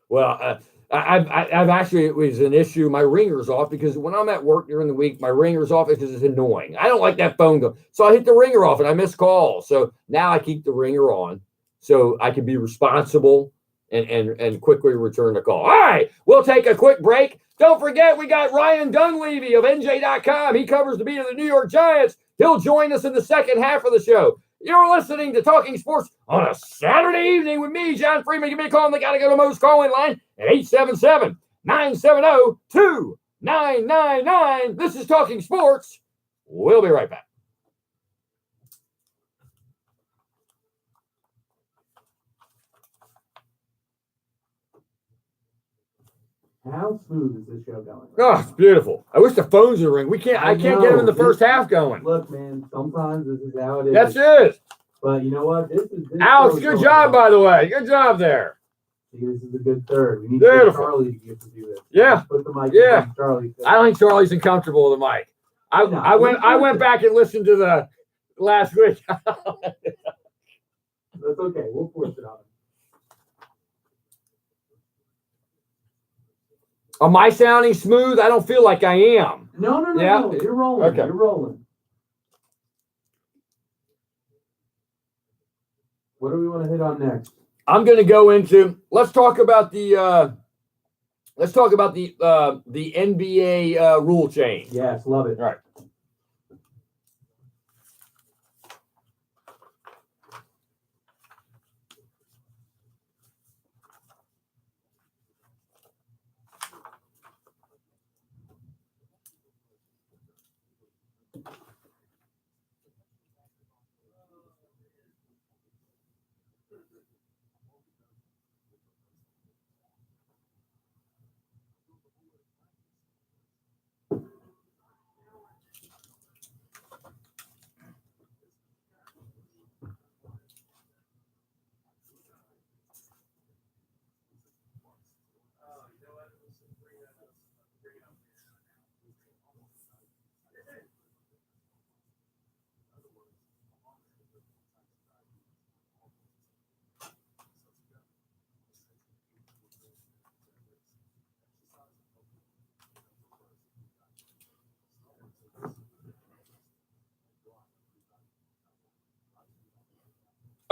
Speaker 3: Well, I've actually, it was an issue. My ringer's off because when I'm at work during the week, my ringer's off because it's annoying. I don't like that phone go. So I hit the ringer off and I miss calls. So now I keep the ringer on so I can be responsible and quickly return the call. All right, we'll take a quick break. Don't forget, we got Ryan Dunleavy of NJ.com. He covers the beat of the New York Giants. He'll join us in the second half of the show. You're listening to Talking Sports on a Saturday evening with me, John Friedman. Give me a call on the Gotta Go to Mo's call-in line at 877-970-2999. This is Talking Sports. We'll be right back.
Speaker 6: How smooth is this show going?
Speaker 3: Oh, it's beautiful. I wish the phones would ring. I can't get them in the first half going.
Speaker 6: Look, man, sometimes this is how it is.
Speaker 3: That's it.
Speaker 6: But you know what? This
Speaker 3: Alex, good job, by the way. Good job there.
Speaker 6: See, this is a good third. We need Charlie to get to do this.
Speaker 3: Yeah.
Speaker 6: Put the mic
Speaker 3: in
Speaker 6: Charlie.
Speaker 3: I don't think Charlie's uncomfortable with the mic. I went back and listened to the last week.
Speaker 6: That's okay. We'll force it on him.
Speaker 3: Am I sounding smooth? I don't feel like I am.
Speaker 6: No.
Speaker 3: Yeah.
Speaker 6: You're rolling.
Speaker 3: Okay.
Speaker 6: You're rolling. What do we want to hit on next?
Speaker 3: I'm going to go into. Let's talk about the NBA rule change.
Speaker 6: Yes, love it.
Speaker 3: All right.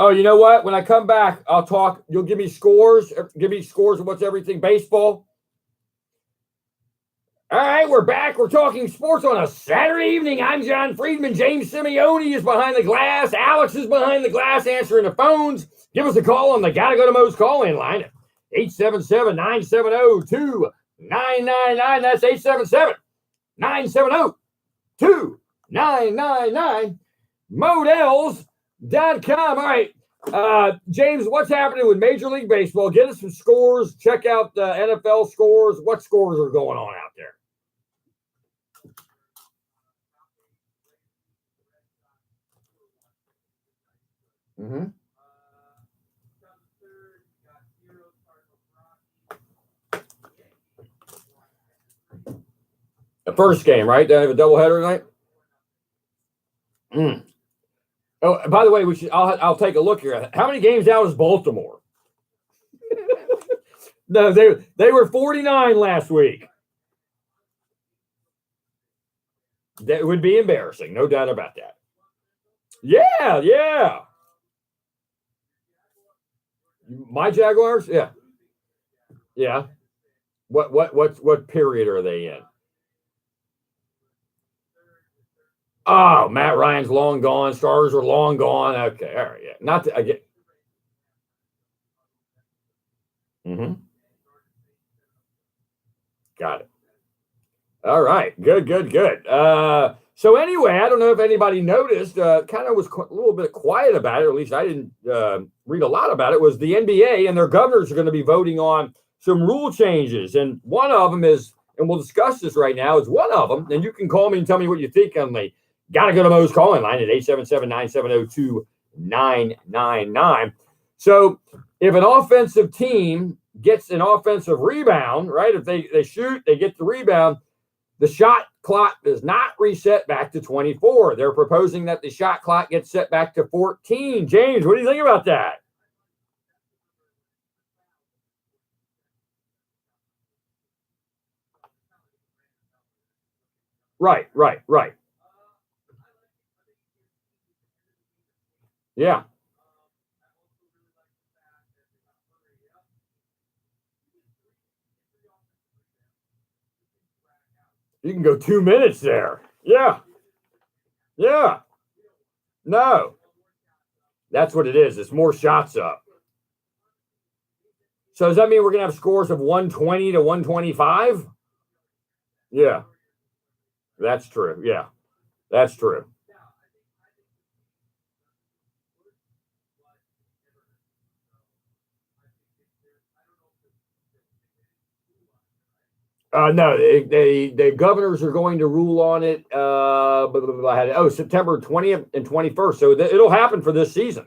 Speaker 3: Oh, you know what? When I come back, I'll talk. You'll give me scores. Give me scores of what's everything baseball. All right, we're back. We're talking sports on a Saturday evening. I'm John Friedman. James Simeone is behind the glass. Alex is behind the glass answering the phones. Give us a call on the Gotta Go to Mo's call-in line at 877-970-2999. That's 877-970-2999. Models.com. All right. James, what's happening with Major League Baseball? Get us some scores. Check out the NFL scores. What scores are going on out there? Mm-hmm. The first game, right? They have a doubleheader tonight. Oh, by the way, we should. I'll take a look here. How many games out is Baltimore? No, they were 49 last week. That would be embarrassing, no doubt about that. Yeah. My Jaguars, yeah. What period are they in? Oh, Matt Ryan's long gone. Stars are long gone. Okay, all right, yeah. Not to, I get. Mm-hmm. Got it. All right, good. So anyway, I don't know if anybody noticed. Kind of was a little bit quiet about it. Or at least I didn't read a lot about it. Was the NBA and their governors are going to be voting on some rule changes, and one of them is, and we'll discuss this right now. Is one of them, and you can call me and tell me what you think on the Gotta Go to Mo's calling line at 877-970-2999. So if an offensive team gets an offensive rebound, right? If they shoot, they get the rebound, the shot clock does not reset back to 24. They're proposing that the shot clock gets set back to 14. James, what do you think about that? Right. Yeah. You can go 2 minutes there. Yeah. No. That's what it is. It's more shots up. So does that mean we're going to have scores of 120 to 125? Yeah. That's true. Yeah. That's true. No, the governors are going to rule on it. September 20th and 21st. So it'll happen for this season.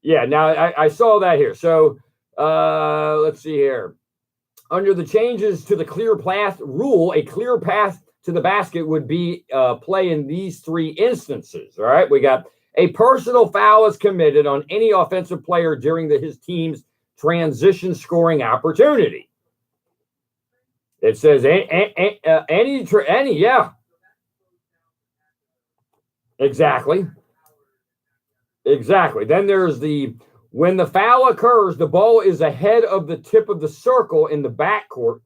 Speaker 3: Yeah. Now I saw that here. So let's see here. Under the changes to the clear path rule, a clear path to the basket would be play in these three instances. All right. We got a personal foul is committed on any offensive player during his team's transition scoring opportunity. It says any, yeah. Exactly. Then there's when the foul occurs, the ball is ahead of the tip of the circle in the backcourt.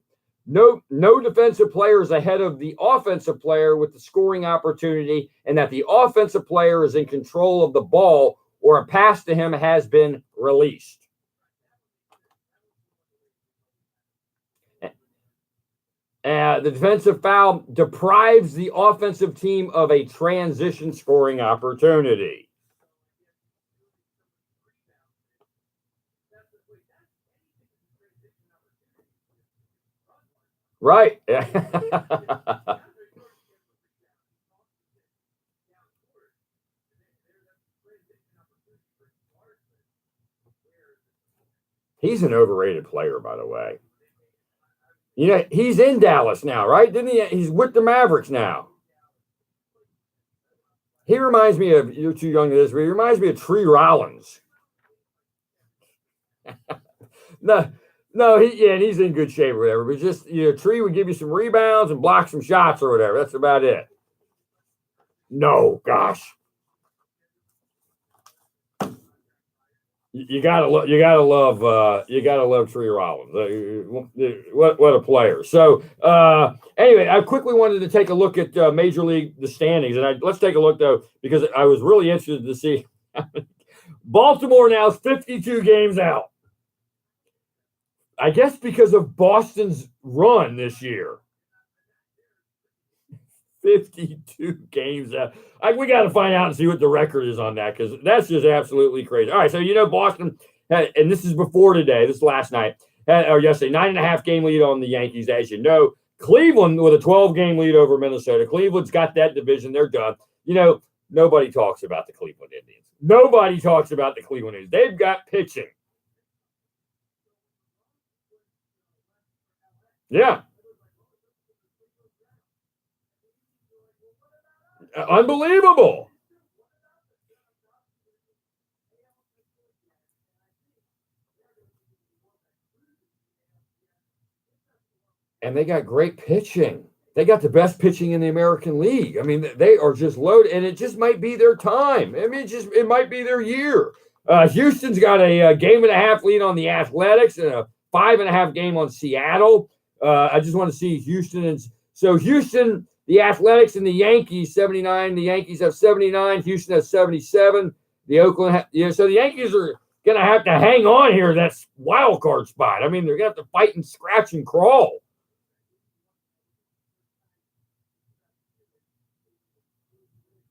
Speaker 3: No defensive player is ahead of the offensive player with the scoring opportunity, and that the offensive player is in control of the ball or a pass to him has been released. The defensive foul deprives the offensive team of a transition scoring opportunity. Right. He's an overrated player, by the way. You know, he's in Dallas now, right? Didn't he? He's with the Mavericks now. He reminds me of, you're too young to this, but he reminds me of Tree Rollins. No, he's in good shape or whatever. But just, Tree would give you some rebounds and block some shots or whatever. That's about it. No, gosh. You gotta love Tree Rollins. What a player. So anyway, I quickly wanted to take a look at Major League the standings, and let's take a look though because I was really interested to see. Baltimore now is 52 games out. I guess because of Boston's run this year. 52 games out. We got to find out and see what the record is on that because that's just absolutely crazy. All right, so Boston had, and this is before today, this is last night, or yesterday, 9.5 game lead on the Yankees, as you know. Cleveland with a 12-game lead over Minnesota. Cleveland's got that division. They're done. Nobody talks about the Cleveland Indians. Nobody talks about the Cleveland Indians. They've got pitching. Yeah. Unbelievable. And they got great pitching. They got the best pitching in the American League. I mean, they are just loaded, and it just might be their time. I mean, it might be their year. Houston's got a game and a half lead on the Athletics and a 5.5 game on Seattle. I just want to see Houston. So Houston, the Athletics, and the Yankees, 79. The Yankees have 79. Houston has 77. The Oakland, so the Yankees are going to have to hang on here. That's wild card spot. I mean, they're going to have to fight and scratch and crawl.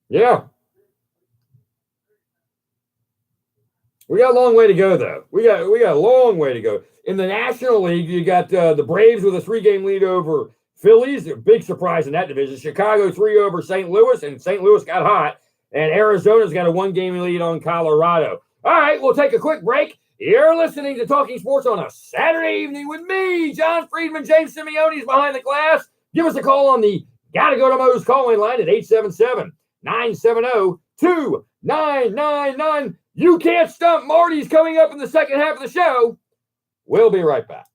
Speaker 3: Yeah. We got a long way to go, though. We got a long way to go. In the National League, you got the Braves with a 3-game lead over Phillies. A big surprise in that division. Chicago 3 over St. Louis, and St. Louis got hot. And Arizona's got a 1-game lead on Colorado. All right, we'll take a quick break. You're listening to Talking Sports on a Saturday evening with me, John Friedman. James Simeone's behind the glass. Give us a call on the Gotta Go to Moe's call-in line at 877-970-2999. You Can't Stump Marty's coming up in the second half of the show. We'll be right back.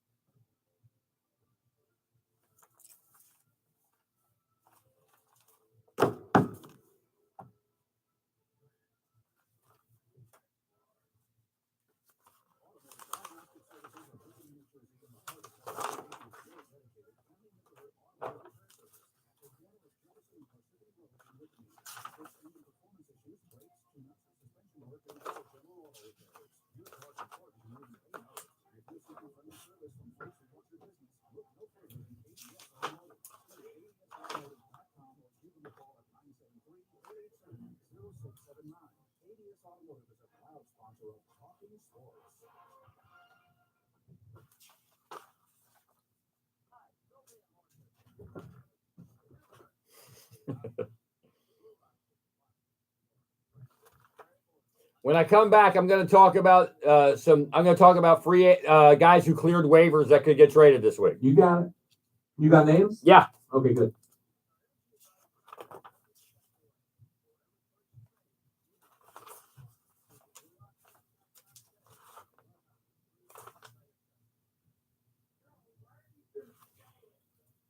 Speaker 3: When I come back, I'm going to talk about free guys who cleared waivers that could get traded this week.
Speaker 6: You got it. You got names?
Speaker 3: Yeah.
Speaker 6: Okay, good.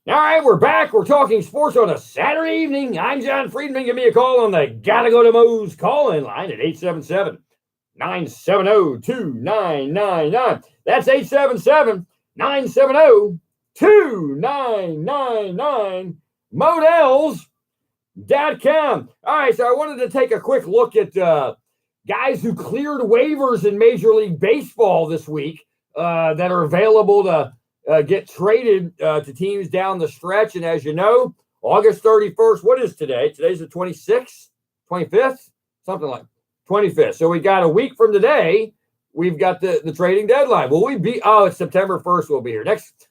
Speaker 3: All right, we're back. We're talking sports on a Saturday evening. I'm John Friedman. Give me a call on the Gotta Go to Moe's call-in line at 877-970-2999. That's 877-970-2999. Models.com. All right, so I wanted to take a quick look at guys who cleared waivers in Major League Baseball this week that are available to get traded to teams down the stretch. And as you know, August 31st, what is today? Today's the 26th, 25th, something like 25th. So we got a week from today. We've got the trading deadline. Will we be? Oh, it's September 1st. We'll be here next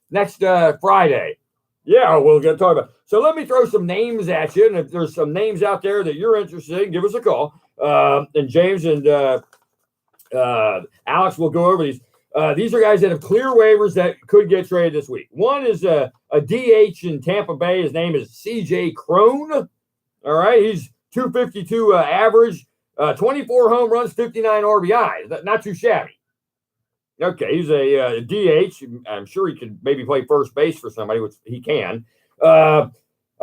Speaker 3: Friday. Yeah, we're going to talk about. So let me throw some names at you. And if there's some names out there that you're interested in, give us a call. And James and Alex will go over these. These are guys that have clear waivers that could get traded this week. One is a DH in Tampa Bay. His name is CJ Cron. All right. He's 252 average, 24 home runs, 59 RBIs. Not too shabby. Okay. He's a DH. I'm sure he could maybe play first base for somebody, which he can. A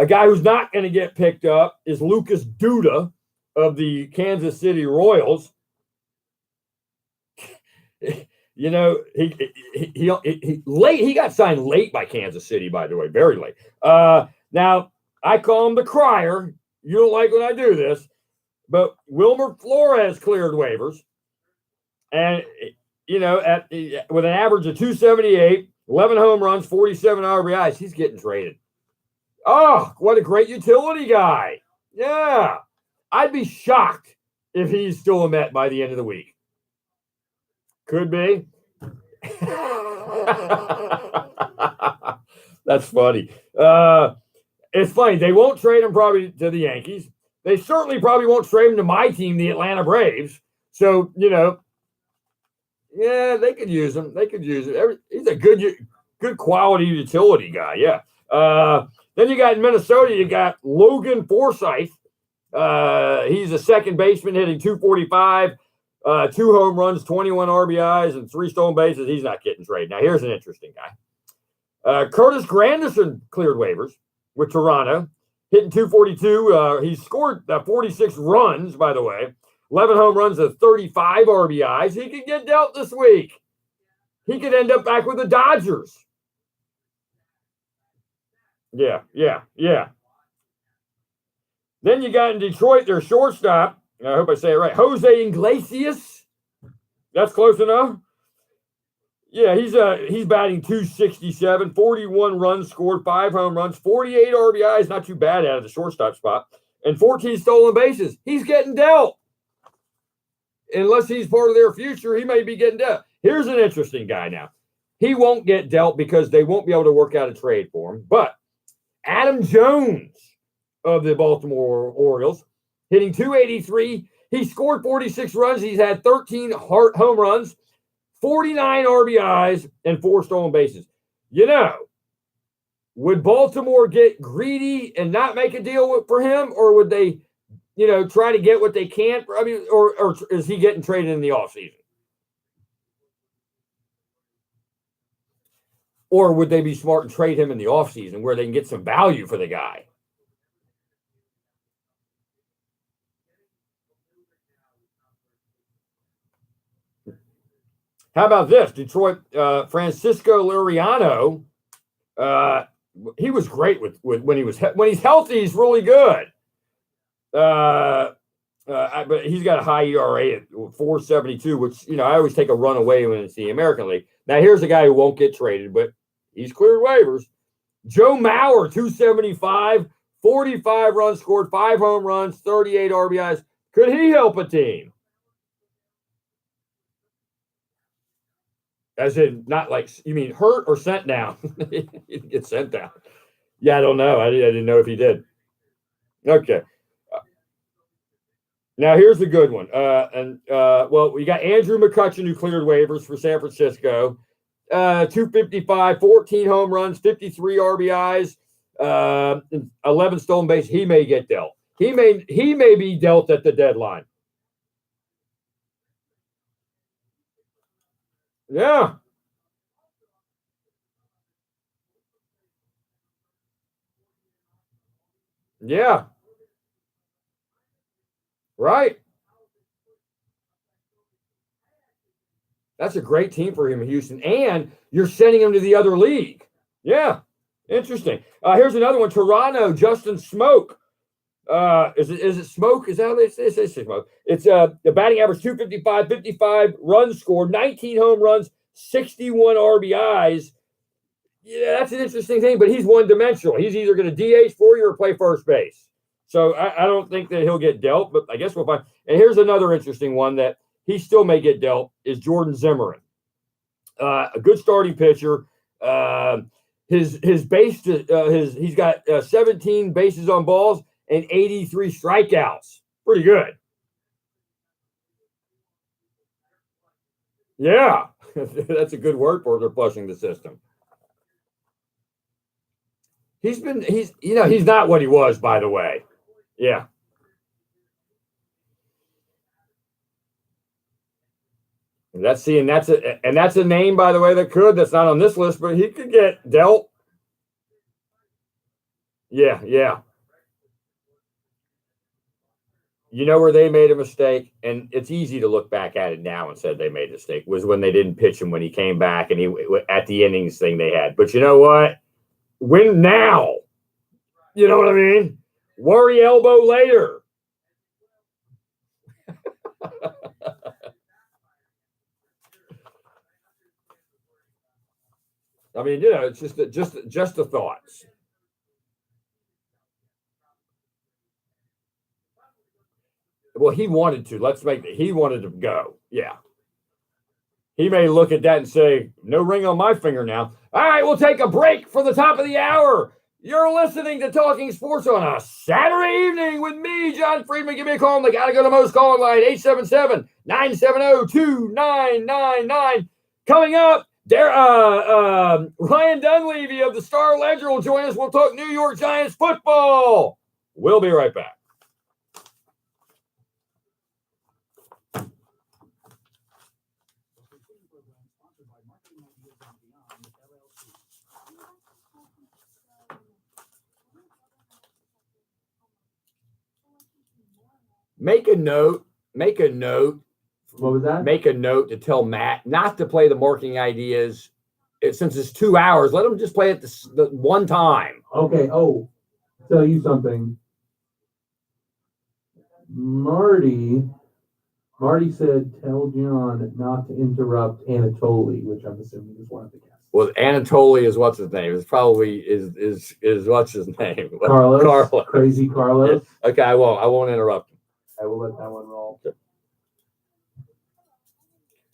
Speaker 3: guy who's not going to get picked up is Lucas Duda of the Kansas City Royals. You know, he late. He got signed late by Kansas City, by the way, very late. Now I call him the crier. You don't like when I do this, but Wilmer Flores cleared waivers, and you know, with an average of 278, 11 home runs, 47 RBIs, he's getting traded. Oh, what a great utility guy! Yeah, I'd be shocked if he's still a Met by the end of the week. Could be. That's funny. It's funny. They won't trade him probably to the Yankees. They certainly probably won't trade him to my team, the Atlanta Braves. So, you know, yeah, they could use him. They could use it. He's a good quality utility guy. Yeah. Then you got in Minnesota, you got Logan Forsythe. He's a second baseman hitting 245. 2 home runs, 21 RBIs, and 3 stolen bases. He's not getting traded. Now, here's an interesting guy. Curtis Granderson cleared waivers with Toronto, hitting 242. He scored 46 runs, by the way, 11 home runs and 35 RBIs. He could get dealt this week. He could end up back with the Dodgers. Yeah. Then you got in Detroit, their shortstop. I hope I say it right. Jose Iglesias. That's close enough. Yeah, he's batting 267, 41 runs scored, 5 home runs, 48 RBIs, not too bad out of the shortstop spot, and 14 stolen bases. He's getting dealt. Unless he's part of their future, he may be getting dealt. Here's an interesting guy now. He won't get dealt because they won't be able to work out a trade for him. But Adam Jones of the Baltimore Orioles, hitting 283. He scored 46 runs. He's had 13 home runs, 49 RBIs, and 4 stolen bases. You know, would Baltimore get greedy and not make a deal for him, or would they, you know, try to get what they can? I mean, or is he getting traded in the offseason? Or would they be smart and trade him in the offseason where they can get some value for the guy? How about this? Detroit, Francisco Liriano. He was great with when he's healthy. He's really good. But he's got a high ERA at 4.72, which, you know, I always take a run away when it's the American League. Now here's a guy who won't get traded, but he's cleared waivers. Joe Mauer, 275, 45 runs scored, 5 home runs, 38 RBIs. Could he help a team? As in, not like, you mean hurt or sent down? He didn't get sent down. Yeah, I don't know. I didn't know if he did. Okay. Now, here's a good one. Well, we got Andrew McCutchen, who cleared waivers for San Francisco. 255, 14 home runs, 53 RBIs, 11 stolen base. He may get dealt. He may be dealt at the deadline. Yeah. Yeah. Right. That's a great team for him in Houston. And you're sending him to the other league. Yeah. Interesting. Here's another one. Toronto, Justin Smoke. Is it Smoke? Is that how they say Smoke? It's the batting average 255, 55 runs scored, 19 home runs, 61 RBIs. Yeah, that's an interesting thing, but he's one-dimensional. He's either going to DH for you or play first base. So I don't think that he'll get dealt, but I guess we'll find. And here's another interesting one that he still may get dealt is Jordan Zimmerman. A good starting pitcher. He's got 17 bases on balls and 83 strikeouts. Pretty good. Yeah, that's a good word for it. They're flushing the system. He's not what he was, by the way. Yeah. That's a name, by the way, that's not on this list, but he could get dealt. Yeah. You know where they made a mistake, and it's easy to look back at it now and said they made a mistake, was when they didn't pitch him when he came back and he at the innings thing they had. But you know what? Win now. You know what I mean? Worry elbow later. I mean, you know, it's just the thoughts. Well, he wanted to. He wanted to go. Yeah. He may look at that and say, no ring on my finger now. All right, we'll take a break for the top of the hour. You're listening to Talking Sports on a Saturday evening with me, John Friedman. Give me a call on the Gotta Go to Most calling line, 877-970-2999. Coming up, Ryan Dunleavy of the Star Ledger will join us. We'll talk New York Giants football. We'll be right back. Make a note.
Speaker 6: What was that?
Speaker 3: Make a note to tell Matt not to play the marketing ideas. Since it's 2 hours, let him just play it the one time.
Speaker 6: Okay. Oh, tell you something. Marty said, tell John not to interrupt Anatoly, which I'm assuming is one of the guests.
Speaker 3: Well, Anatoly is what's his name. It's probably is what's his name?
Speaker 6: Carlos. Crazy Carlos.
Speaker 3: Yeah. Okay, I won't interrupt him.
Speaker 6: I will let that one roll.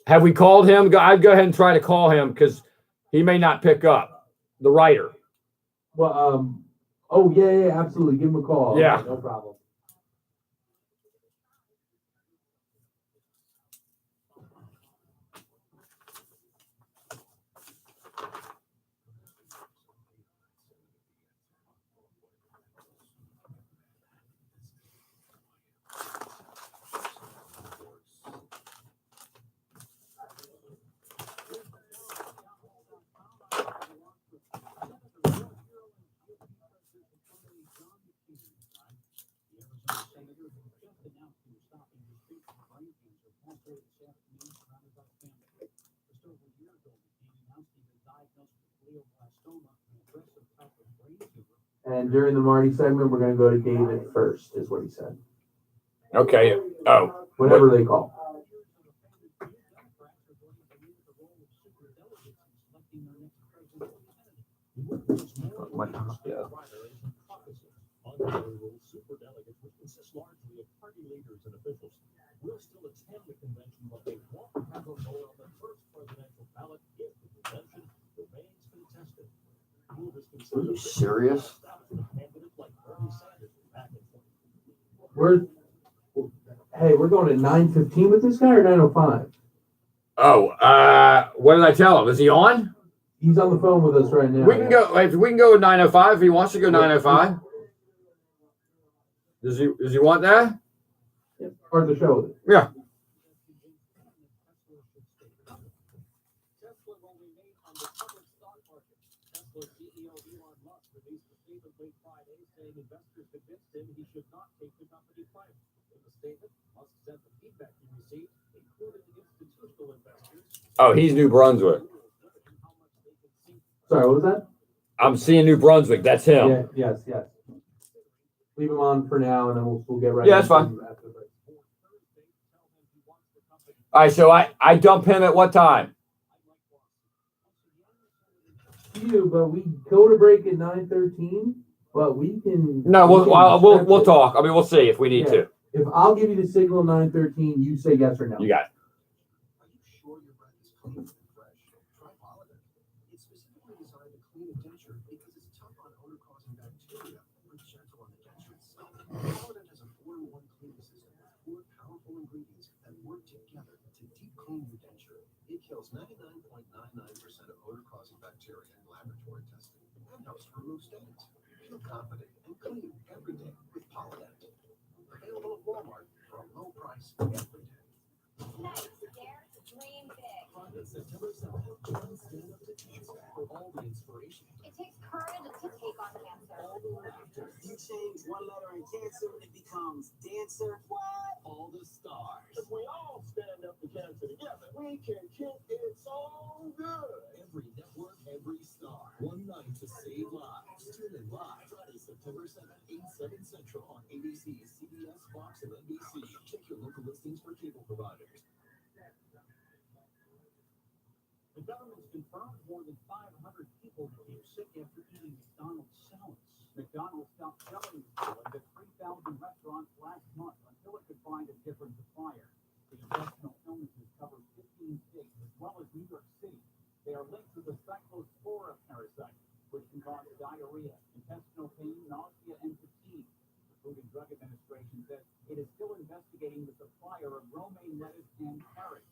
Speaker 3: Have we called him? I'd go ahead and try to call him because he may not pick up. The writer.
Speaker 6: Well, oh yeah, absolutely. Give him a call.
Speaker 3: Yeah,
Speaker 6: okay, no problem. And during the Marty segment, we're going to go to David first, is what he said.
Speaker 3: Okay. Oh.
Speaker 6: Whenever they call.
Speaker 8: Will still attend the convention, but they won't have a vote on the first presidential ballot if the convention remains contested.
Speaker 3: Are you serious?
Speaker 6: We're going at 9:15 with this guy or 9:05?
Speaker 3: Oh, what did I tell him? Is he on?
Speaker 6: He's on the phone with us right now.
Speaker 3: We can go with 9:05 if he wants to go 9:05. Does he want that?
Speaker 6: Yeah, start the show with it.
Speaker 3: Yeah.
Speaker 8: Investors convinced him he should not take the company private. In the statement, Musk said the feedback he received included institutional investors.
Speaker 3: Oh, he's New Brunswick.
Speaker 6: Sorry, what was that?
Speaker 3: I'm seeing New Brunswick. That's him.
Speaker 6: Yeah, yes. Leave him on for now, and then we'll get right.
Speaker 3: Yeah, that's fine. All right, so I dump him at what time?
Speaker 6: You, but we go to break at 9:13. But we can.
Speaker 3: No, we'll talk. I mean, we'll see if we need to.
Speaker 6: If I'll give you the signal 9:13, you say yes or no.
Speaker 3: You got it.
Speaker 8: Are you sure your breath is clean and fresh? Try Pollen. It's specifically designed to clean a denture because it's tough on odor-causing bacteria, but gentle on the denture itself. Pollen has a 4-in-1 cleaning system with 4 powerful ingredients that work together to deep clean your denture. It kills 99.99% of odor-causing bacteria in laboratory testing and helps remove stains. Feel confident and clean every day with Polydent. Available at Walmart for a low price every day.
Speaker 9: Nice, dare to dream big.
Speaker 8: Friday, September 7th, join Stand Up to Cancer for all the inspiration.
Speaker 9: It takes courage to take on cancer.
Speaker 8: All the laughter. You change one letter in cancer, it becomes dancer. What? All the stars. If we all stand up to cancer together, we can kick it so good. Every network, every star. One night to save lives. Tune in live Friday, September 7th, 8/7 Central on ABC, CBS, Fox, and NBC. Check your local listings for cable providers. The government's confirmed more than 500 people became sick after eating McDonald's salads. McDonald's stopped selling the salad at 3,000 restaurants last month until it could find a different supplier. The intestinal illnesses cover 15 states as well as New York City. They are linked to the cyclospora parasite, which can cause diarrhea, intestinal pain, nausea, and fatigue. The Food and Drug Administration says it is still investigating the supplier of romaine lettuce and carrots.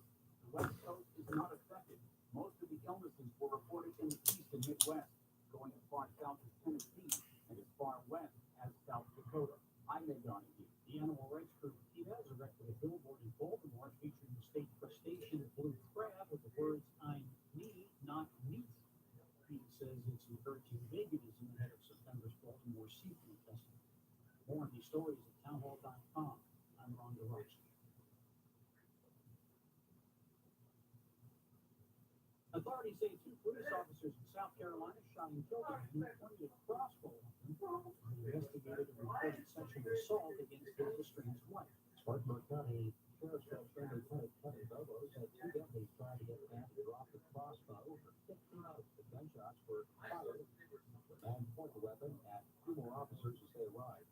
Speaker 8: The West Coast is not affected. Most of the illnesses were reported in the East and Midwest, going as far south as Tennessee and as far west as South Dakota. I'm Nate Donahue. The animal rights group PETA has erected a billboard in Baltimore featuring the state crustacean blue crab with the words, "I'm me, not meat." PETA says it's encouraging veganism ahead of September's Baltimore Seafood Festival. More on these stories at townhall.com. I'm Ron DeRoche. Authorities say 2 police officers in South Carolina shot and killed a pointed crossbow weapon. They investigated a reported sexual assault against their restrained wife. Spartanburg County Sheriff's Superintendent Lieutenant Bobos said 2 deputies tried to get the man to drop the crossbow for 15 minutes. The gunshots were fired. The man pointed the weapon at 2 more officers as they arrived.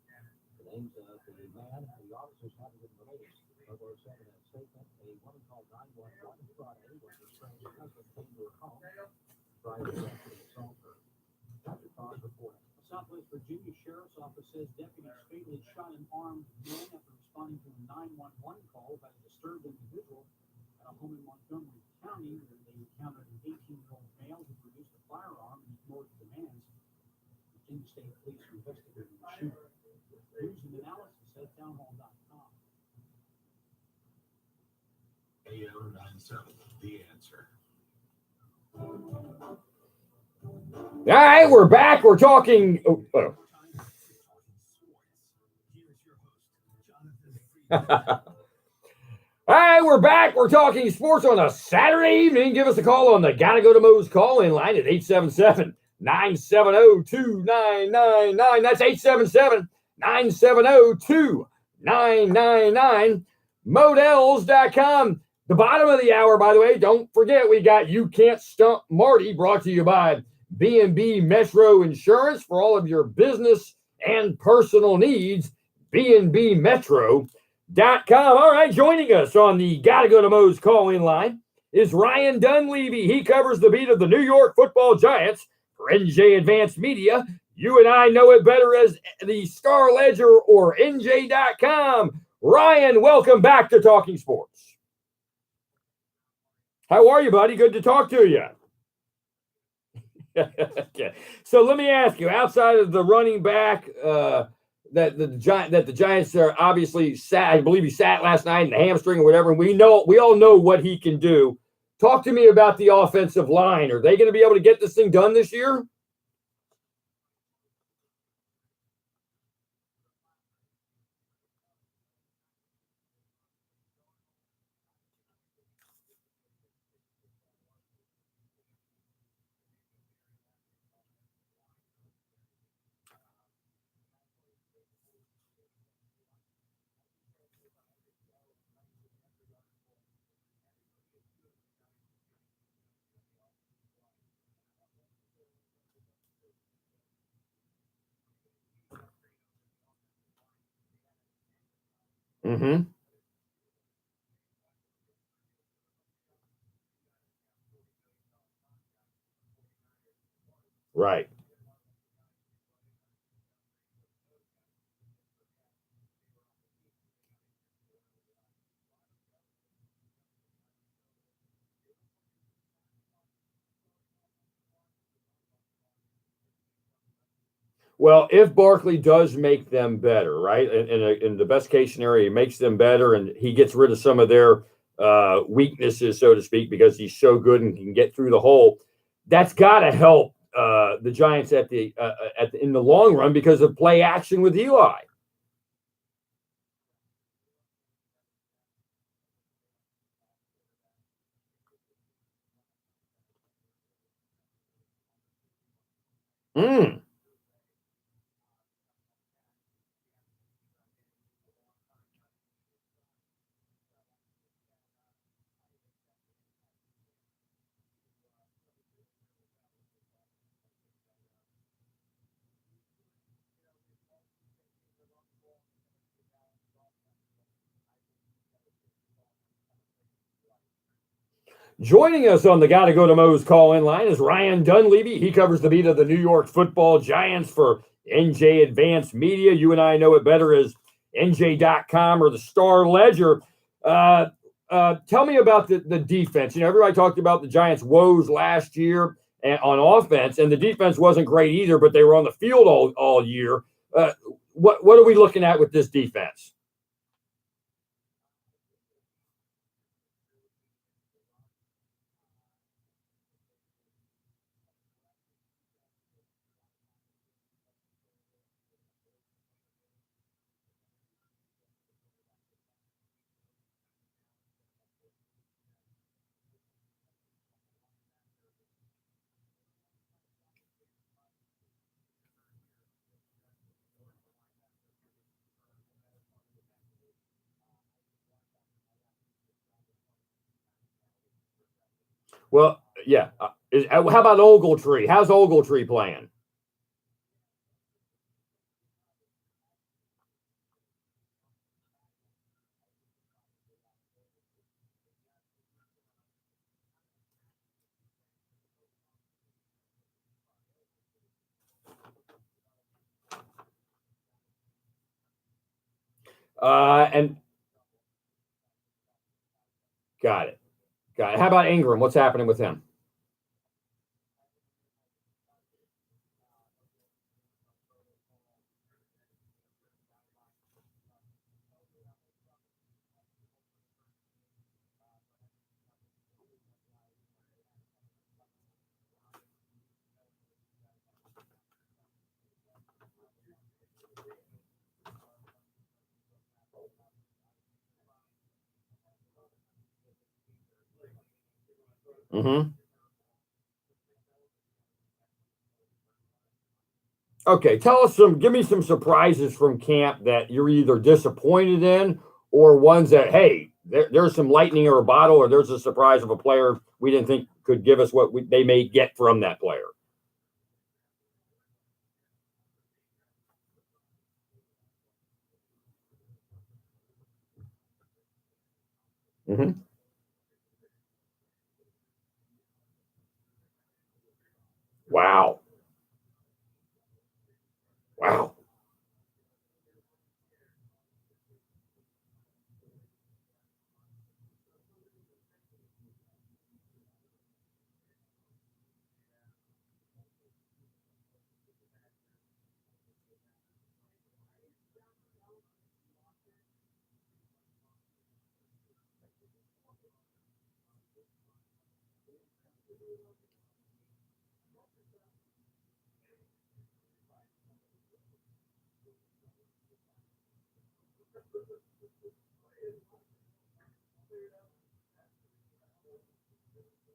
Speaker 8: The names of the man and the officers haven't been released. Bobos said in a statement, a woman called 911 Friday when her strange husband came to her home, tried to sexually assault her. Dr. Todd reporting. A Southwest Virginia Sheriff's Office says deputies fatally shot an armed man after responding to a 911 call by a disturbed individual at a home in Montgomery County where they encountered an 18-year-old male who produced a firearm and ignored the demands. Virginia State Police are investigating the shooter. News and analysis at townhall.com.
Speaker 4: AM 97, The Answer.
Speaker 3: All right, we're back. We're talking. All right, we're back. We're talking sports on a Saturday evening. Give us a call on the Gotta Go to Mo's call-in line at 877-970-2999. That's 877-970-2999. Models.com. The bottom of the hour, by the way, don't forget, we got You Can't Stump Marty, brought to you by B&B Metro Insurance for all of your business and personal needs, bnbmetro.com. All right, joining us on the Gotta Go to Mo's call-in line is Ryan Dunleavy. He covers the beat of the New York Football Giants for NJ Advanced Media. You and I know it better as the Star Ledger or NJ.com. Ryan, welcome back to Talking Sports. How are you, buddy? Good to talk to you. Okay. So let me ask you, outside of the running back that the Giants are obviously sat, I believe he sat last night in the hamstring or whatever, and we all know what he can do. Talk to me about the offensive line. Are they going to be able to get this thing done this year? Mm-hmm. Right. Well, if Barkley does make them better, right, in the best case scenario, he makes them better and he gets rid of some of their weaknesses, so to speak, because he's so good and can get through the hole, that's got to help the Giants in the long run because of play action with Eli. Mm. Joining us on the Gotta Go to Mo's call-in line is Ryan Dunleavy. He covers the beat of the New York Football Giants for NJ Advanced Media. You and I know it better as NJ.com or the Star Ledger. Tell me about the defense. You know, everybody talked about the Giants' woes last year on offense, and the defense wasn't great either, but they were on the field all year. What are we looking at with this defense? Well, yeah. How about Ogletree? How's Ogletree playing? And got it. Got it. How about Ingram? What's happening with him? Mm-hmm. Okay, give me some surprises from camp that you're either disappointed in or ones that, hey, there's some lightning or a bottle, or there's a surprise of a player we didn't think could give us what they may get from that player. Mm-hmm. Wow. Wow.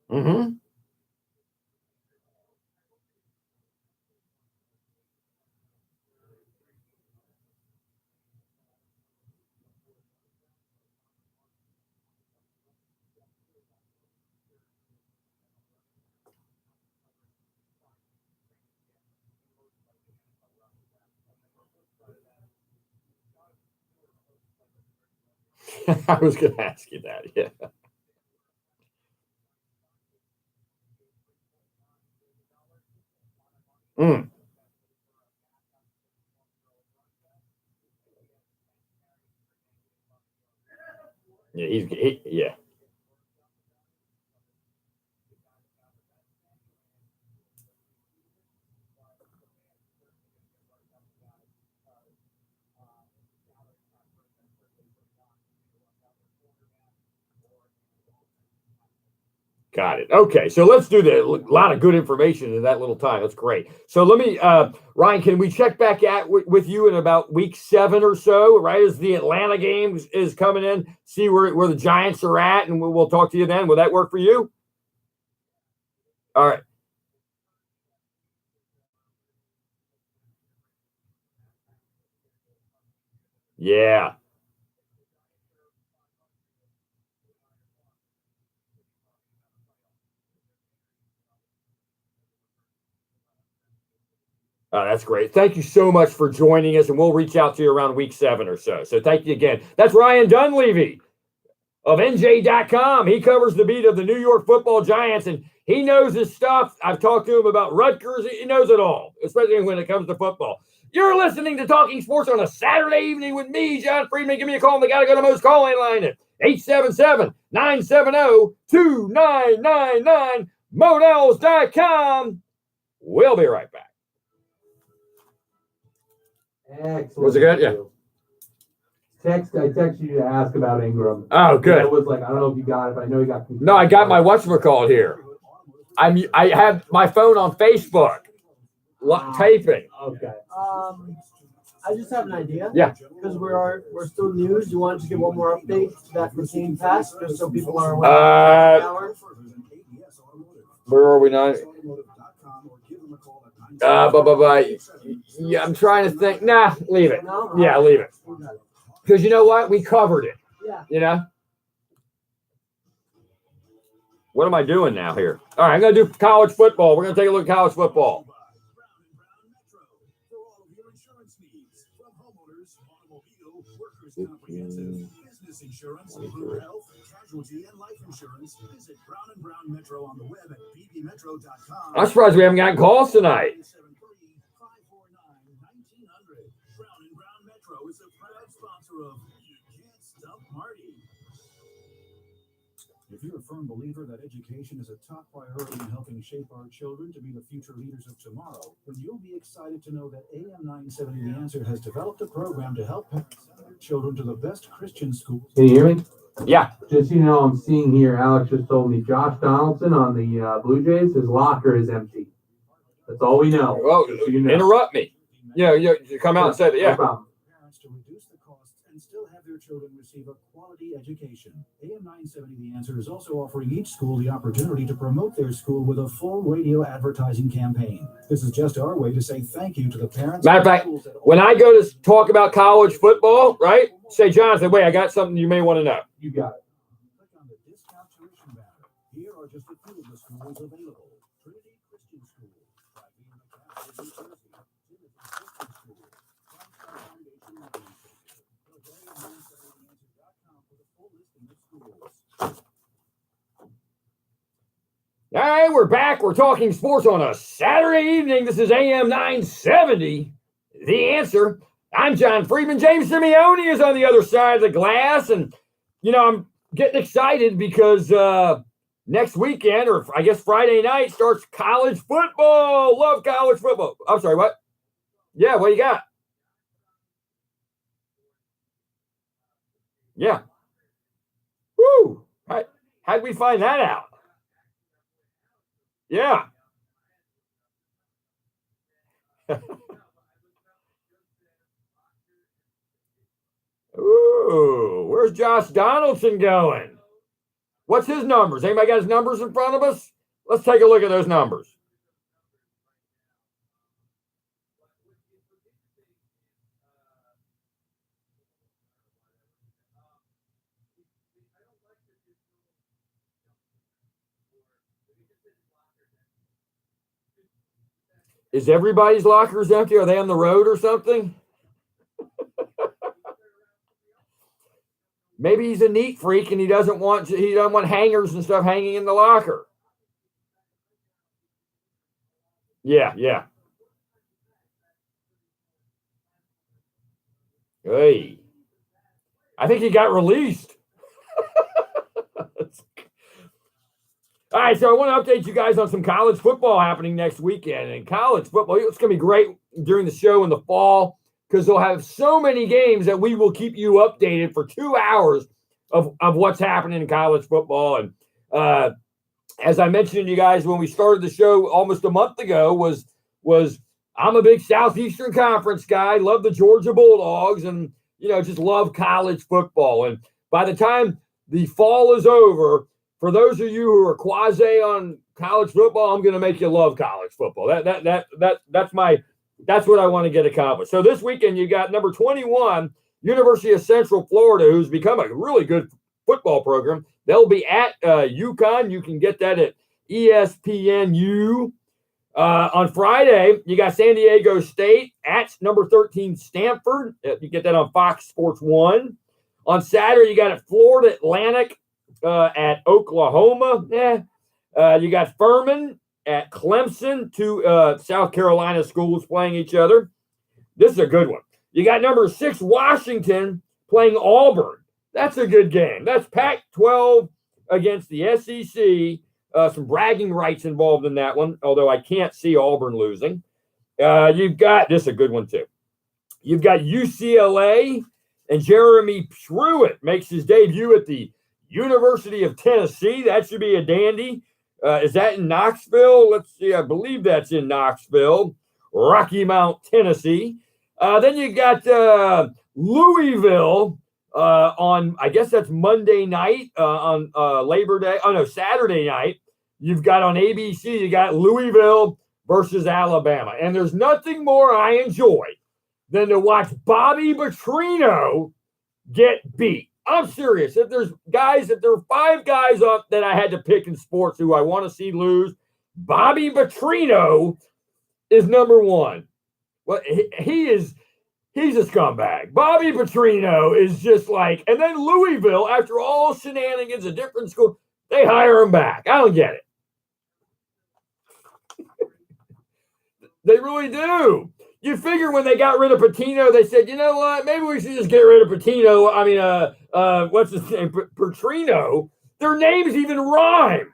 Speaker 3: Mm-hmm. I was going to ask you that. Yeah. Mm. Yeah. Yeah. Got it. Okay, so let's do that. A lot of good information in that little time. That's great. So let me, Ryan, can we check back with you in about week 7 or so, right as the Atlanta game is coming in, see where the Giants are at, and we'll talk to you then. Will that work for you? All right. Yeah. That's great. Thank you so much for joining us, and we'll reach out to you around week 7 or so. So thank you again. That's Ryan Dunleavy of NJ.com. He covers the beat of the New York Football Giants, and he knows his stuff. I've talked to him about Rutgers. He knows it all, especially when it comes to football. You're listening to Talking Sports on a Saturday evening with me, John Friedman. Give me a call. They got to go to Mo's call-in line at 877-970-2999, Models.com. We'll be right back.
Speaker 6: Excellent.
Speaker 3: Was it good? Yeah.
Speaker 6: I texted you to ask about Ingram.
Speaker 3: Oh, good.
Speaker 6: It was like, I don't know if you got it, but I know you got confused.
Speaker 3: No, I got my whatchamacallit here. I have my phone on Facebook, taping.
Speaker 6: Okay.
Speaker 10: I just have an idea.
Speaker 3: Yeah.
Speaker 10: Because we're still news. You want to give one more update to that Game Pass, just so people are aware.
Speaker 3: Where are we now? Yeah, I'm trying to think. Nah, leave it. Yeah, leave it. Because you know what? We covered it.
Speaker 10: Yeah.
Speaker 3: You know? What am I doing now here? All right, I'm going to do college football. We're going to take a look at college football.
Speaker 8: Business insurance, health, casualty, and life insurance. Visit Brown & Brown Metro on the web at bbmetro.com.
Speaker 3: I'm surprised we haven't gotten calls tonight.
Speaker 8: 549-1900. Brown & Brown Metro is a proud sponsor of You Can't Stump Marty. If you're a firm believer that education is a top priority in helping shape our children to be the future leaders of tomorrow, then you'll be excited to know that AM 970 The Answer has developed a program to help parents send their children to the best Christian schools.
Speaker 6: Can you hear me?
Speaker 3: Yeah.
Speaker 6: Just so you know, I'm seeing here, Alex just told me Josh Donaldson on the Blue Jays, his locker is empty. That's all we know.
Speaker 3: Well,
Speaker 6: Just so you know.
Speaker 3: interrupt me. You come out and say that. Yeah.
Speaker 6: No problem.
Speaker 8: Parents to reduce the costs and still have their children receive a quality education. AM 970 The Answer is also offering each school the opportunity to promote their school with a full radio advertising campaign. This is just our way to say thank you to the parents.
Speaker 3: Matter of fact, when I go to talk about college football, right? Say, Jonathan, wait, I got something you may want to know.
Speaker 6: You got it.
Speaker 8: Click on the discount tuition banner. Here are just a few of the schools available. Trinity Christian School, Tri-Via Catholic, New Jersey, Timothy Christian School, Christ Foundation Learning Center. Go to AM970theanswer.com for the full listing of schools.
Speaker 3: All right, we're back. We're talking sports on a Saturday evening. This is AM 970, The Answer. I'm John Friedman. James Simeone is on the other side of the glass. And, I'm getting excited because next weekend, or I guess Friday night, starts college football. Love college football. I'm sorry, what? Yeah, what you got? Yeah. Woo! How'd we find that out? Yeah. Ooh, where's Josh Donaldson going? What's his numbers? Anybody got his numbers in front of us? Let's take a look at those numbers. Is everybody's lockers empty? Are they on the road or something? Maybe he's a neat freak and he doesn't want hangers and stuff hanging in the locker. Yeah. Hey, I think he got released. All right, so I want to update you guys on some college football happening next weekend. And college football, it's going to be great during the show in the fall because they'll have so many games that we will keep you updated for 2 hours of what's happening in college football. And as I mentioned to you guys when we started the show almost a month ago, was I'm a big Southeastern Conference guy, love the Georgia Bulldogs, and just love college football. And by the time the fall is over, for those of you who are quasi on college football, I'm going to make you love college football. That's what I want to get accomplished. So this weekend you got number 21, University of Central Florida, who's become a really good football program. They'll be at UConn. You can get that at ESPNU. On Friday, you got San Diego State at number 13 Stanford. You get that on Fox Sports 1. On Saturday, you got at Florida Atlantic at Oklahoma. You got Furman at Clemson, two South Carolina schools playing each other. This is a good one. You got number 6 Washington playing Auburn. That's a good game. That's Pac-12 against the SEC. Some bragging rights involved in that one, although I can't see Auburn losing. You've got, this is a good one too. You've got UCLA, and Jeremy Pruitt makes his debut at the University of Tennessee. That should be a dandy. Is that in Knoxville? Let's see. I believe that's in Knoxville, Rocky Mount, Tennessee. Then you got Louisville on, I guess that's Monday night on Labor Day. Oh, no, Saturday night. You've got on ABC, you got Louisville versus Alabama. And there's nothing more I enjoy than to watch Bobby Petrino get beat. I'm serious. If there are 5 guys that I had to pick in sports who I want to see lose, Bobby Petrino is number 1. Well, he's a scumbag. Bobby Petrino is just like, and then Louisville, after all shenanigans, a different school, they hire him back. I don't get it. They really do. You figure when they got rid of Patino, they said, you know what? Maybe we should just get rid of Patino. I mean, what's his name? Petrino. Their names even rhyme.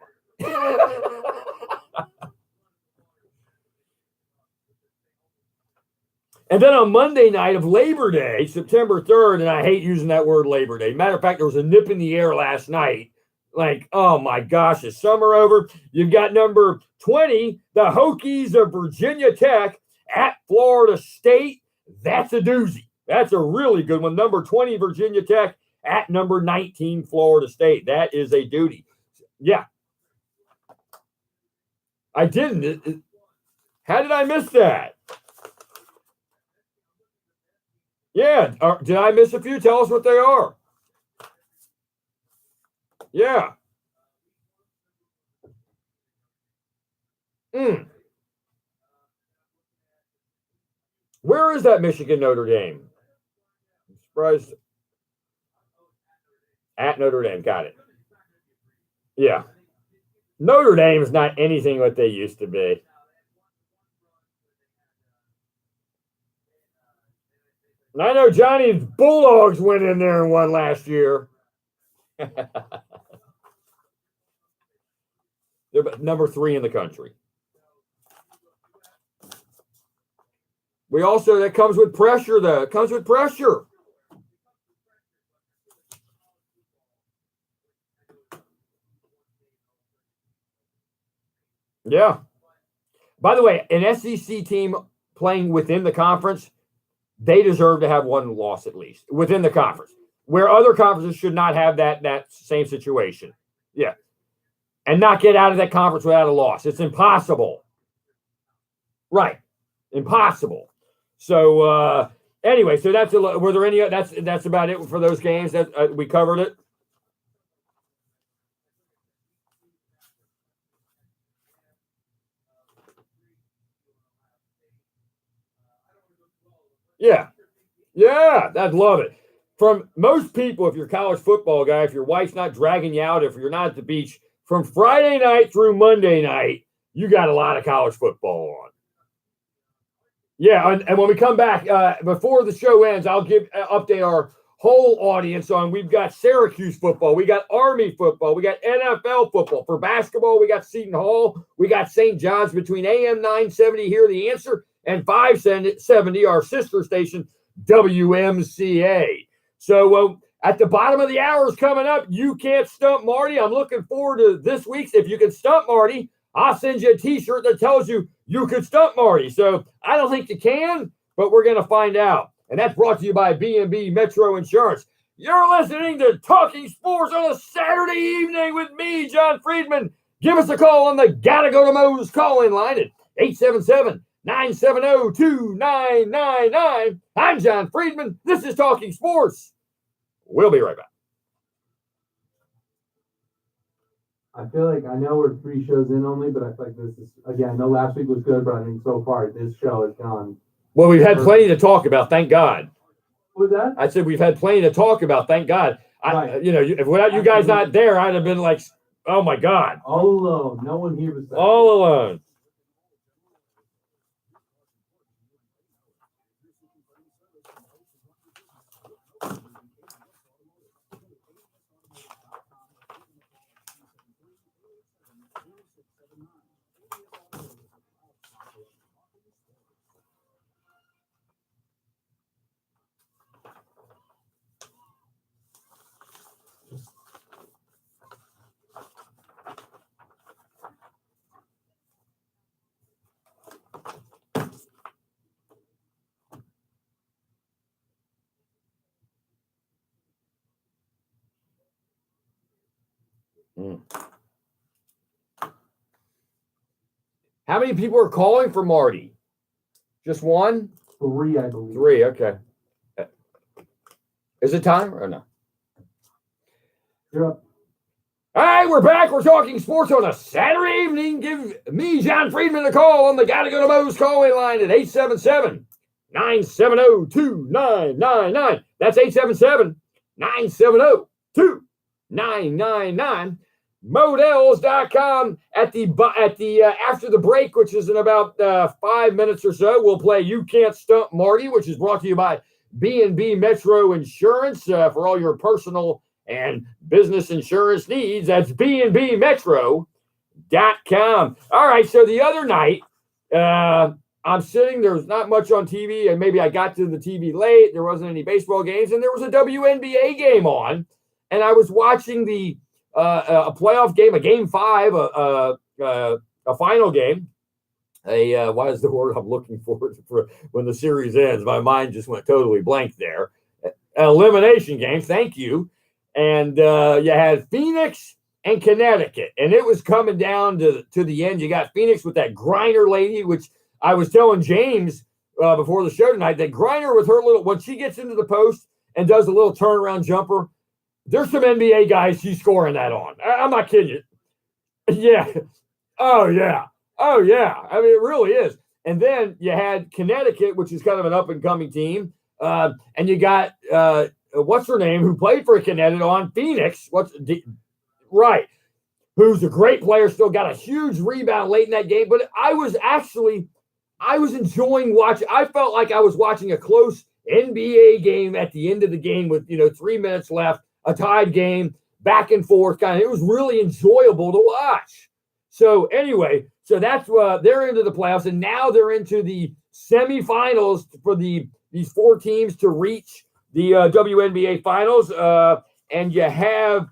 Speaker 3: And then on Monday night of Labor Day, September 3rd, and I hate using that word Labor Day. Matter of fact, there was a nip in the air last night. Like, oh my gosh, is summer over? You've got number 20, the Hokies of Virginia Tech at Florida State. That's a doozy. That's a really good one. Number 20, Virginia Tech at number 19, Florida State. That is a duty. Yeah. I didn't. How did I miss that? Yeah. Did I miss a few? Tell us what they are. Yeah. Where is that Michigan Notre Dame? I'm surprised. At Notre Dame. Got it. Yeah. Notre Dame is not anything what they used to be. And I know Johnny's Bulldogs went in there and won last year. They're number 3 in the country. We also, that comes with pressure, though. It comes with pressure. Yeah. By the way, an SEC team playing within the conference, they deserve to have one loss at least within the conference, where other conferences should not have that same situation. Yeah. And not get out of that conference without a loss. It's impossible. Right. Impossible. So anyway, so were there any, that's about it for those games that we covered it. Yeah. Yeah, I'd love it. From most people, if you're a college football guy, if your wife's not dragging you out, if you're not at the beach, from Friday night through Monday night, you got a lot of college football on. Yeah, and when we come back, before the show ends, I'll update our whole audience on, we've got Syracuse football, we got Army football, we got NFL football. For basketball, we got Seton Hall, we got St. John's between AM 970 here, The Answer, and 570, our sister station, WMCA. So At the bottom of the hour is coming up. You Can't Stump Marty. I'm looking forward to this week's. If you can stump Marty, I'll send you a T-shirt that tells you could stump Marty. So I don't think you can, but we're going to find out. And that's brought to you by B&B Metro Insurance. You're listening to Talking Sports on a Saturday evening with me, John Friedman. Give us a call on the Gotta Go to Moe's call-in line at 877-970-2999. I'm John Friedman. This is Talking Sports. We'll be right back.
Speaker 6: I feel like I know we're 3 shows in only, but I feel like this is, again, I know last week was good, but I think so far this show has gone.
Speaker 3: Well, we've had plenty to talk about, thank God.
Speaker 6: What was that?
Speaker 3: I said we've had plenty to talk about, thank God.
Speaker 6: Right.
Speaker 3: If without you guys not there, I'd have been like, oh my God.
Speaker 6: All alone. No one here besides.
Speaker 3: All alone. How many people are calling for Marty? Just one?
Speaker 6: 3, I believe.
Speaker 3: 3, okay. Is it time or no?
Speaker 6: You're up.
Speaker 3: All right, we're back. We're talking sports on a Saturday evening. Give me, John Friedman, a call on the Gotta Go to Moe's call-in line at 877-970-2999. That's 877-970-2999. Models.com at the after the break, which is in about 5 minutes or so. We'll play You Can't Stump Marty, which is brought to you by B&B Metro Insurance for all your personal and business insurance needs. That's bnbmetro.com. All right, so the other night, I'm sitting, there's not much on TV, and maybe I got to the TV late. There wasn't any baseball games, and there was a WNBA game on, and I was watching a playoff game, a game 5, a final game. What is the word I'm looking for when the series ends? My mind just went totally blank there. An elimination game, thank you. And you had Phoenix and Connecticut, and it was coming down to the end. You got Phoenix with that Griner lady, which I was telling James before the show tonight, that Griner with her little, when she gets into the post and does a little turnaround jumper, there's some NBA guys she's scoring that on. I'm not kidding you. Yeah. Oh, yeah. Oh, yeah. I mean, it really is. And then you had Connecticut, which is kind of an up-and-coming team. And you got, what's her name, who played for Connecticut on Phoenix. Right. Who's a great player, still got a huge rebound late in that game. But I was enjoying watching. I felt like I was watching a close NBA game at the end of the game with, 3 minutes left. A tied game, back and forth kind of. It was really enjoyable to watch. So anyway, that's they're into the playoffs, and now they're into the semifinals for these 4 teams to reach the WNBA finals. And you have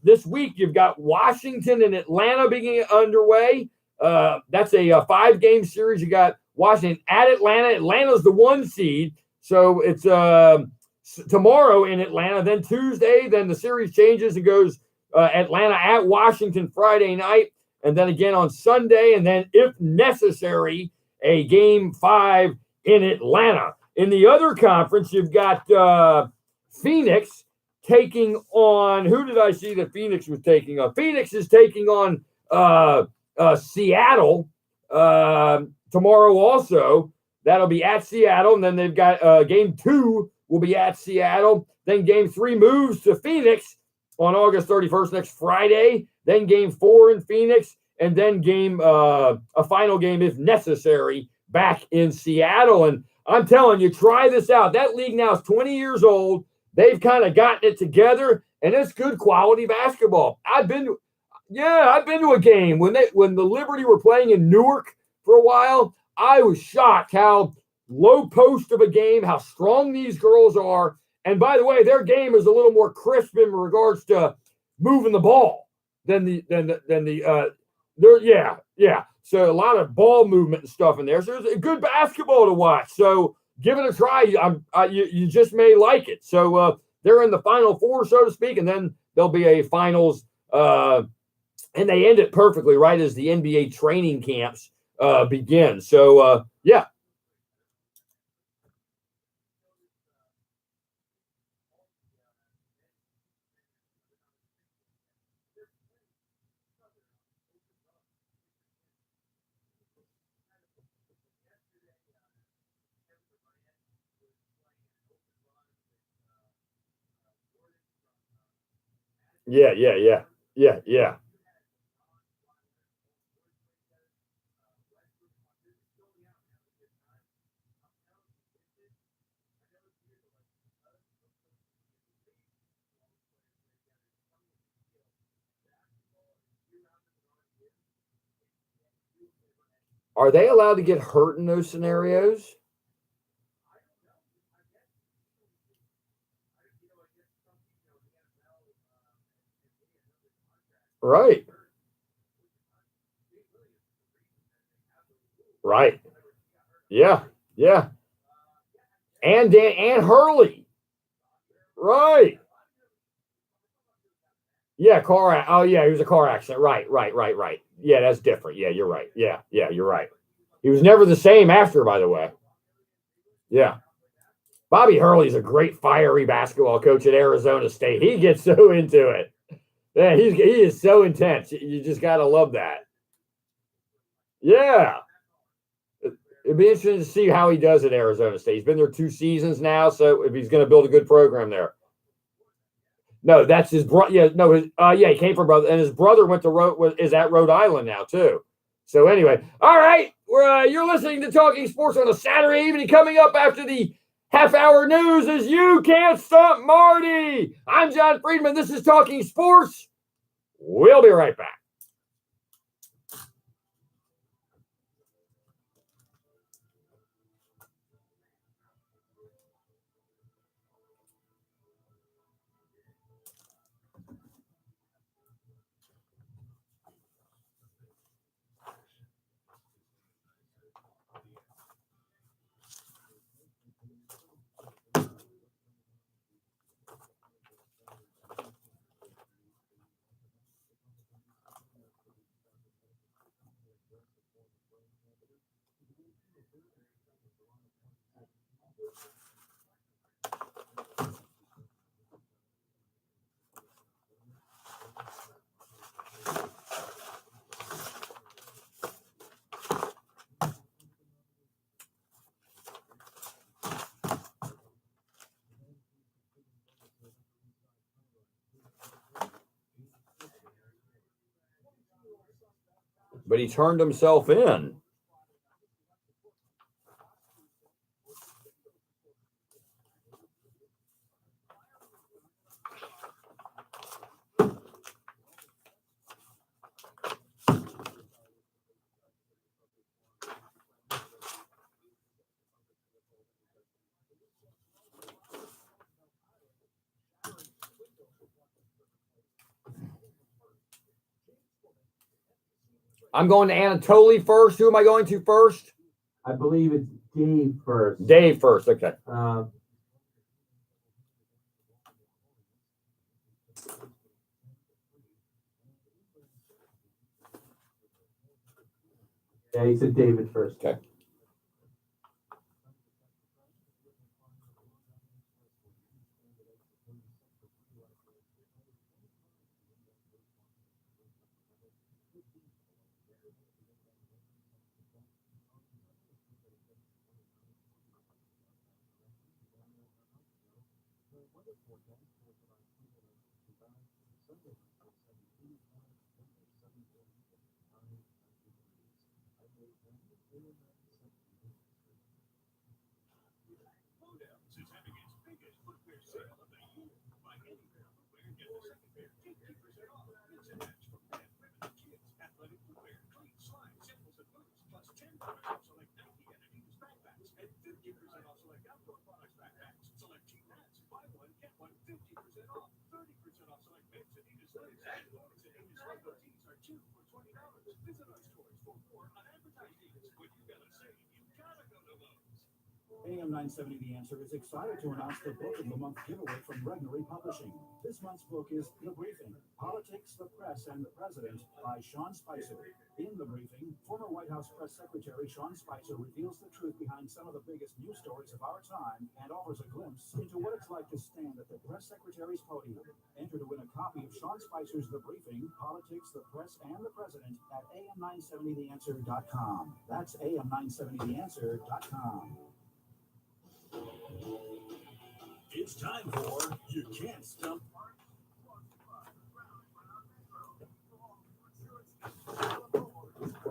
Speaker 3: this week you've got Washington and Atlanta being underway. That's a 5-game series. You got Washington at Atlanta. Atlanta's the 1 seed, so it's tomorrow in Atlanta, then Tuesday, then the series changes and goes Atlanta at Washington Friday night, and then again on Sunday, and then if necessary, a game 5 in Atlanta. In the other conference, you've got Phoenix taking on, who did I see that Phoenix was taking on? Phoenix is taking on Seattle tomorrow also. That'll be at Seattle, and then they've got game 2 will be at Seattle. Then game 3 moves to Phoenix on August 31st, next Friday. Then game 4 in Phoenix, and then a final game, if necessary, back in Seattle. And I'm telling you, try this out. That league now is 20 years old. They've kind of gotten it together, and it's good quality basketball. I've been to a game when the Liberty were playing in Newark for a while. I was shocked how low post of a game, how strong these girls are, And by the way, their game is a little more crisp in regards to moving the ball than the yeah. So a lot of ball movement and stuff in there. So it's good basketball to watch. So give it a try. You just may like it. So they're in the Final Four, so to speak, and then there'll be a finals. And they end it perfectly right as the NBA training camps begin. So yeah. Yeah. Are they allowed to get hurt in those scenarios? Right. Right. Yeah. And Hurley. Right. Yeah, oh yeah, he was a car accident. Right. Yeah, that's different. Yeah, you're right. Yeah, you're right. He was never the same after, by the way. Yeah. Bobby Hurley's a great fiery basketball coach at Arizona State. He gets so into it. Yeah, he is so intense. You just gotta love that. Yeah. It'd be interesting to see how he does at Arizona State. He's been there 2 seasons now, so if he's going to build a good program there. No, that's his brother. Yeah, no, he came from brother, and his brother is at Rhode Island now too. So anyway, all right, you're listening to Talking Sports on a Saturday evening. Coming up after the half-hour news is You Can't Stump Marty. I'm John Friedman. This is Talking Sports. We'll be right back. But he turned himself in. I'm going to Anatoly first. Who am I going to first?
Speaker 6: I believe it's Dave first.
Speaker 3: Dave first. Okay.
Speaker 6: Yeah, he said David first.
Speaker 3: Okay.
Speaker 8: AM 970 The Answer is excited to announce the Book of the Month giveaway from Regnery Publishing. This month's book is The Briefing, Politics, the Press, and the President by Sean Spicer. In The Briefing, former White House Press Secretary Sean Spicer reveals the truth behind some of the biggest news stories of our time and offers a glimpse into what it's like to stand at the press secretary's podium. Enter to win a copy of Sean Spicer's The Briefing, Politics, the Press, and the President at am970theanswer.com. That's am970theanswer.com. It's time for You Can't Stump.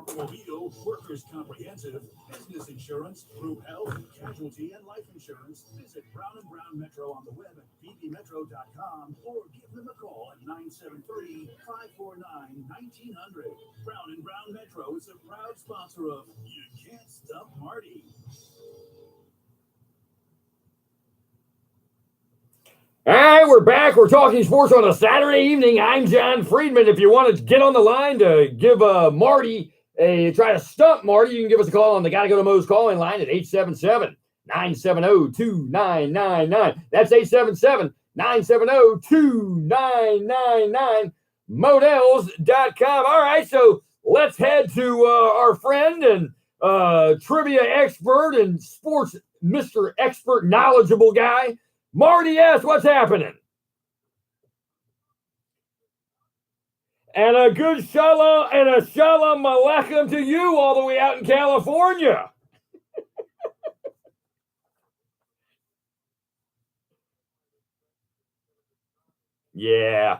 Speaker 8: Movito Workers' Comprehensive, business insurance, group health, casualty, and life insurance. Visit Brown & Brown Metro on the web at bbmetro.com or give them a call at 973-549-1900. Brown & Brown Metro is a proud sponsor of You Can't Stump Marty.
Speaker 3: All right, we're back. We're talking sports on a Saturday evening. I'm John Friedman. If you want to get on the line to give Marty try to stump Marty, you can give us a call on the Gotta Go to Mo's calling line at 877-970-2999. That's 877-970-2999. Models.com. All right, so let's head to our friend and trivia expert and sports Mr. Expert knowledgeable guy, Marty S., what's happening? And a good shalom and a shalom aleichem to you all the way out in California. Yeah,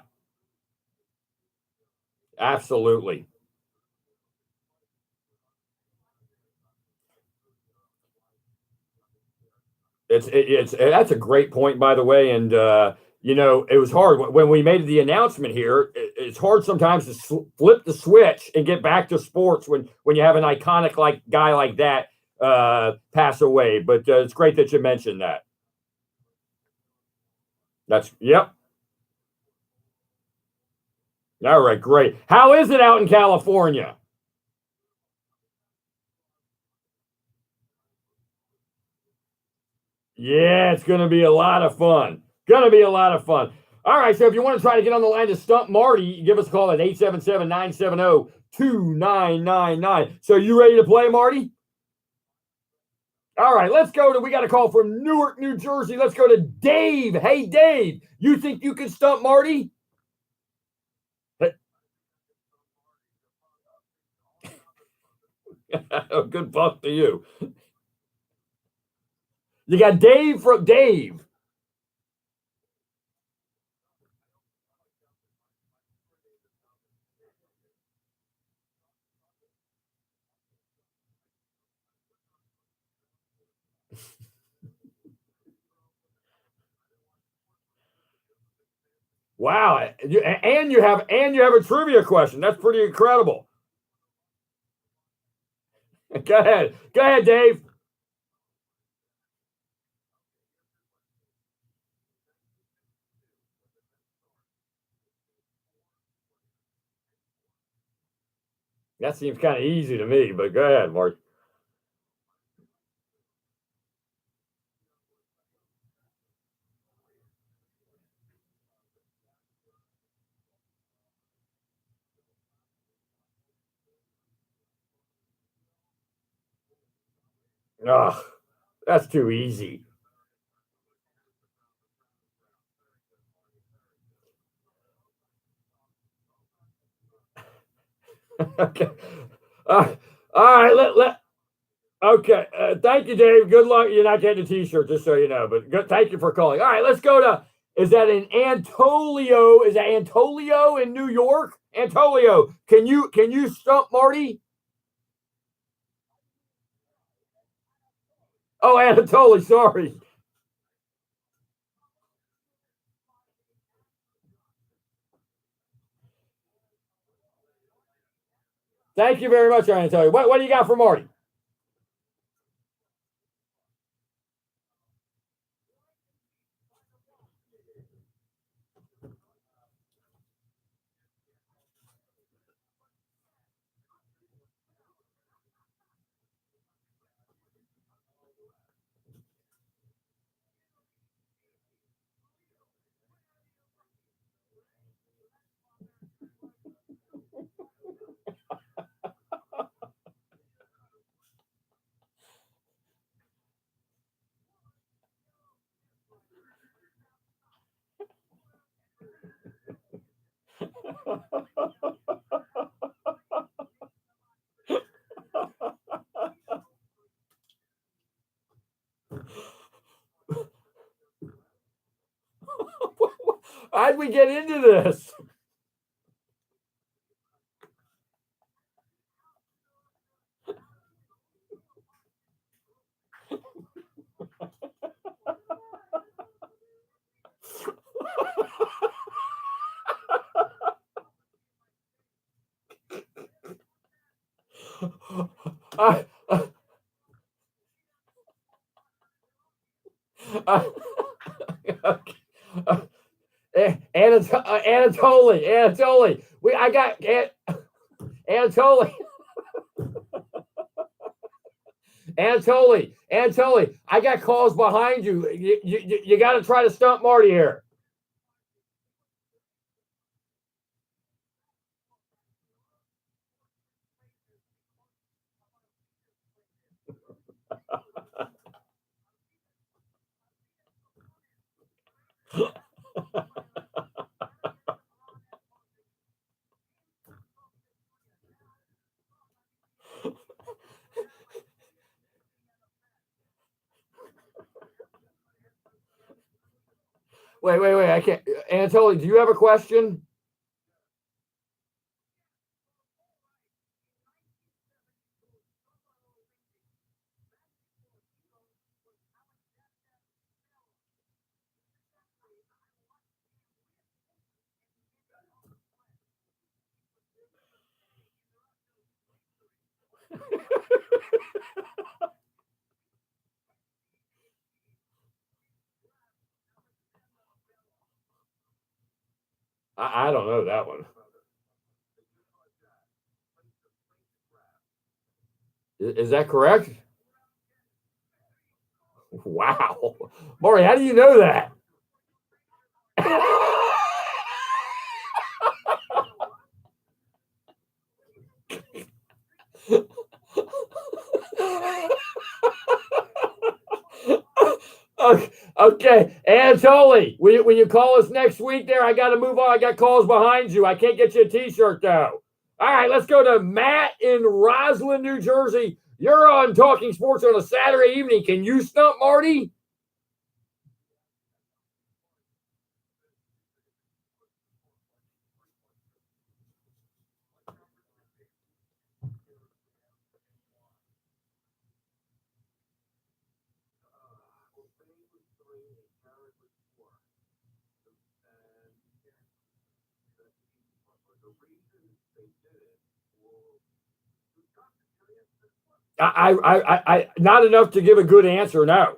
Speaker 3: absolutely. It's that's a great point, by the way, and you know, it was hard when we made the announcement here. It's hard sometimes to flip the switch and get back to sports when you have an iconic guy like that pass away. But it's great that you mentioned that. Yep. All right, great. How is it out in California? Yeah, it's going to be a lot of fun. All right, so if you want to try to get on the line to stump Marty, give us a call at 877-970-2999. So you ready to play, Marty? All right, we got a call from Newark, New Jersey. Let's go to Dave. Hey, Dave, you think you can stump Marty? Good luck to you. You got Dave from Dave. Wow, and you have a trivia question. That's pretty incredible. Go ahead, Dave. That seems kind of easy to me, but go ahead, Mark. Ugh, that's too easy. Okay. All right. Okay. Thank you, Dave. Good luck. You're not getting a T-shirt, just so you know. But thank you for calling. All right. Let's go to. Is that in Antolio? Is that Antolio in New York? Antolio, can you stump Marty? Oh, Anatoly. Sorry. Thank you very much, Anatoly. What do you got for Marty? How'd we get into this? I, Anatoly. I got Anatoly. Anatoly, I got calls behind you. You got to try to stump Marty here. Wait. I can't. Anatoly, do you have a question? I don't know that one. Is that correct? Wow. Marty, how do you know that? Okay, Anatoly, when you call us next week there, I got to move on. I got calls behind you. I can't get you a T-shirt, though. All right, let's go to Matt in Roslyn, New Jersey. You're on Talking Sports on a Saturday evening. Can you stump Marty? I not enough to give a good answer. No.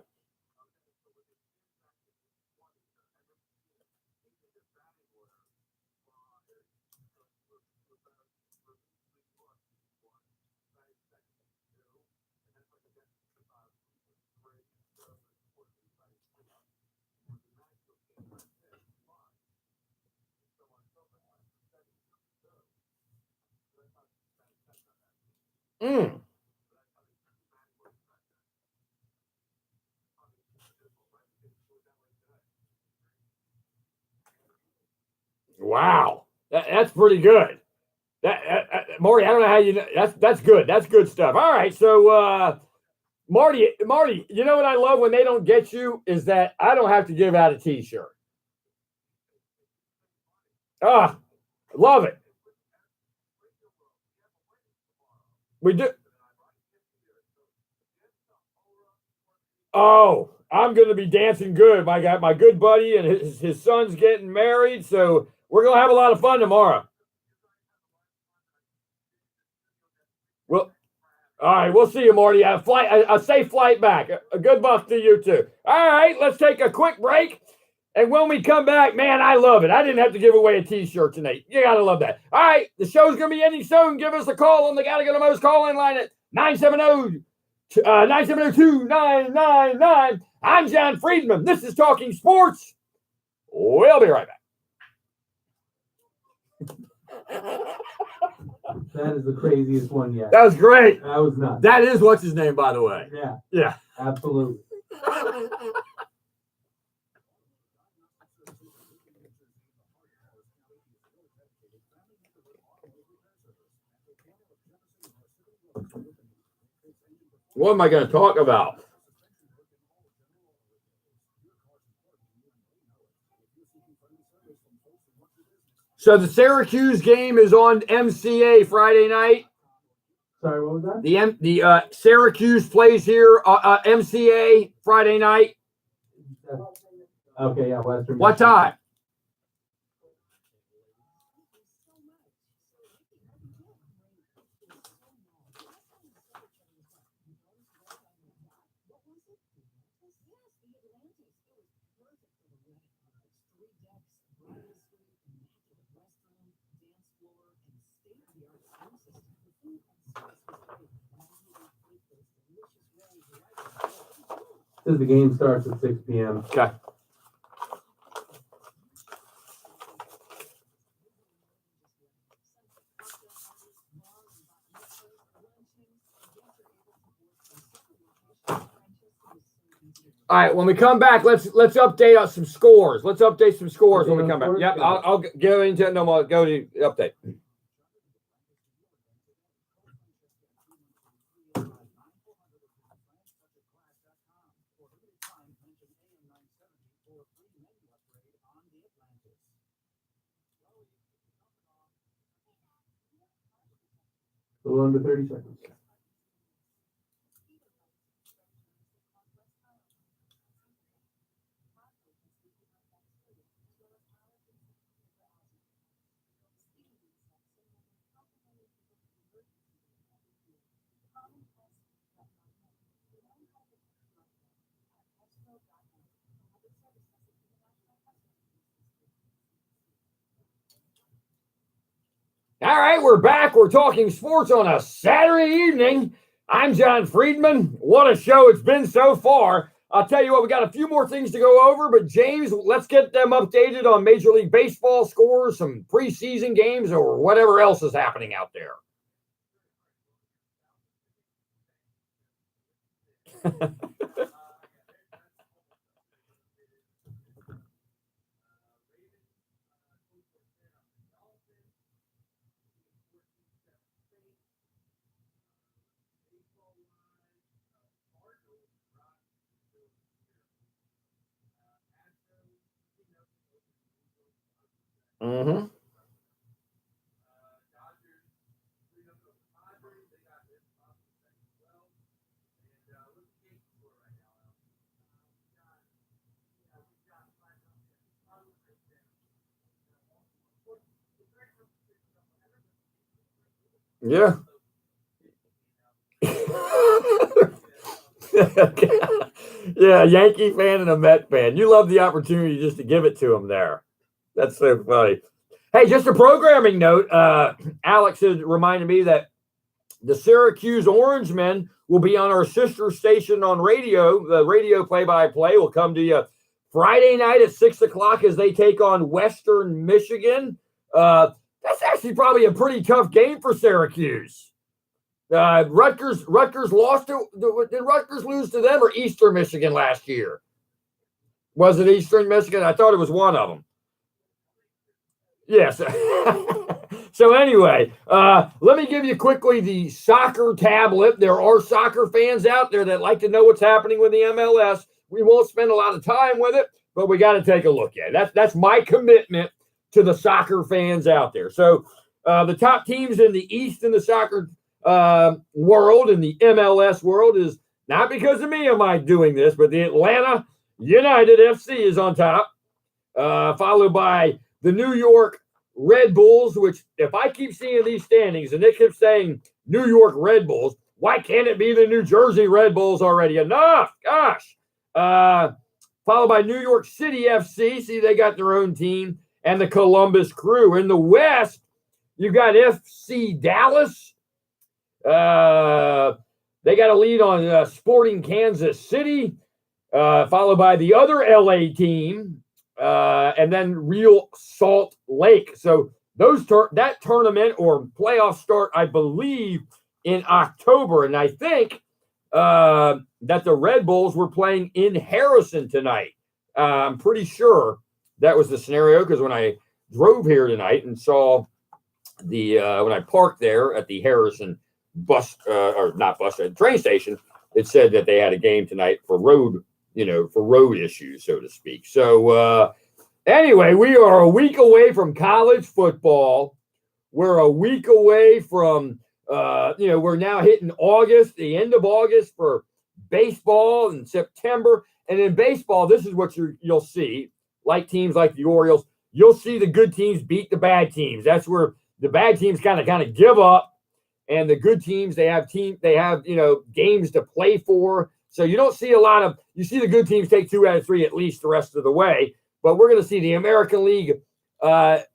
Speaker 3: Wow, that's pretty good. Marty, I don't know how you know. That's good. That's good stuff. All right, so Marty, you know what I love when they don't get you is that I don't have to give out a T-shirt. Ah, love it. We do. Oh, I'm going to be dancing good. My good buddy and his son's getting married, so we're going to have a lot of fun tomorrow. Well, all right, we'll see you, Marty. A safe flight back. A good buff to you too. All right, let's take a quick break. And when we come back, man, I love it. I didn't have to give away a T-shirt tonight. You got to love that. All right, the show's going to be ending soon. Give us a call on the Gotta Go to Most call-in line at 970-2999. I'm John Friedman. This is Talking Sports. We'll be right back.
Speaker 6: That is the craziest one yet.
Speaker 3: That was great.
Speaker 6: That was nuts.
Speaker 3: That is what's his name, by the way.
Speaker 6: Yeah.
Speaker 3: Yeah.
Speaker 6: Absolutely.
Speaker 3: What am I going to talk about? So the Syracuse game is on MCA Friday night.
Speaker 6: Sorry, what was that?
Speaker 3: The Syracuse plays here MCA Friday night.
Speaker 6: Okay, yeah, Western.
Speaker 3: What
Speaker 6: Michigan.
Speaker 3: time?
Speaker 6: Says the game starts at 6 p.m.
Speaker 3: Okay. All right, when we come back, let's update on some scores. Let's update some scores when we come back. Yep, I'll go into it. No more. Go to update.
Speaker 6: A little under 30 seconds.
Speaker 3: All right, we're back. We're talking sports on a Saturday evening. I'm John Friedman. What a show it's been so far. I'll tell you what, we got a few more things to go over, but James, let's get them updated on Major League Baseball scores, some preseason games, or whatever else is happening out there. Mm-hmm. Yeah. Yeah, Yankee fan and a Met fan. You love the opportunity just to give it to them there. That's so funny. Hey, just a programming note. Alex had reminded me that the Syracuse Orangemen will be on our sister station on radio. The radio play-by-play will come to you Friday night at 6 o'clock as they take on Western Michigan. That's actually probably a pretty tough game for Syracuse. Rutgers lost to. Did Rutgers lose to them or Eastern Michigan last year? Was it Eastern Michigan? I thought it was one of them. Yes. So anyway, let me give you quickly the soccer tablet. There are soccer fans out there that like to know what's happening with the MLS. We won't spend a lot of time with it, but we got to take a look at it. That's my commitment to the soccer fans out there. So the top teams in the East in the soccer world, in the MLS world, is not because of me am I doing this, but the Atlanta United FC is on top, followed by the New York Red Bulls, which if I keep seeing these standings and they keep saying New York Red Bulls, why can't it be the New Jersey Red Bulls already? Enough, gosh. Followed by New York City FC. See, they got their own team, and the Columbus Crew. In the West, you got FC Dallas. They got a lead on Sporting Kansas City, followed by the other LA team, and then Real Salt Lake. So that tournament or playoff start, I believe, in October. And I think that the Red Bulls were playing in Harrison tonight. I'm pretty sure that was the scenario because when I drove here tonight and saw when I parked there at the Harrison train station, it said that they had a game tonight for road issues, so to speak. So anyway, we are a week away from college football. We're a week away from, we're now hitting August, the end of August for baseball in September. And in baseball, this is what you'll see, like teams like the Orioles, you'll see the good teams beat the bad teams. That's where the bad teams kind of give up, and the good teams, they have games to play for. So you don't see you see the good teams take 2 out of 3 at least the rest of the way. But we're going to see the American League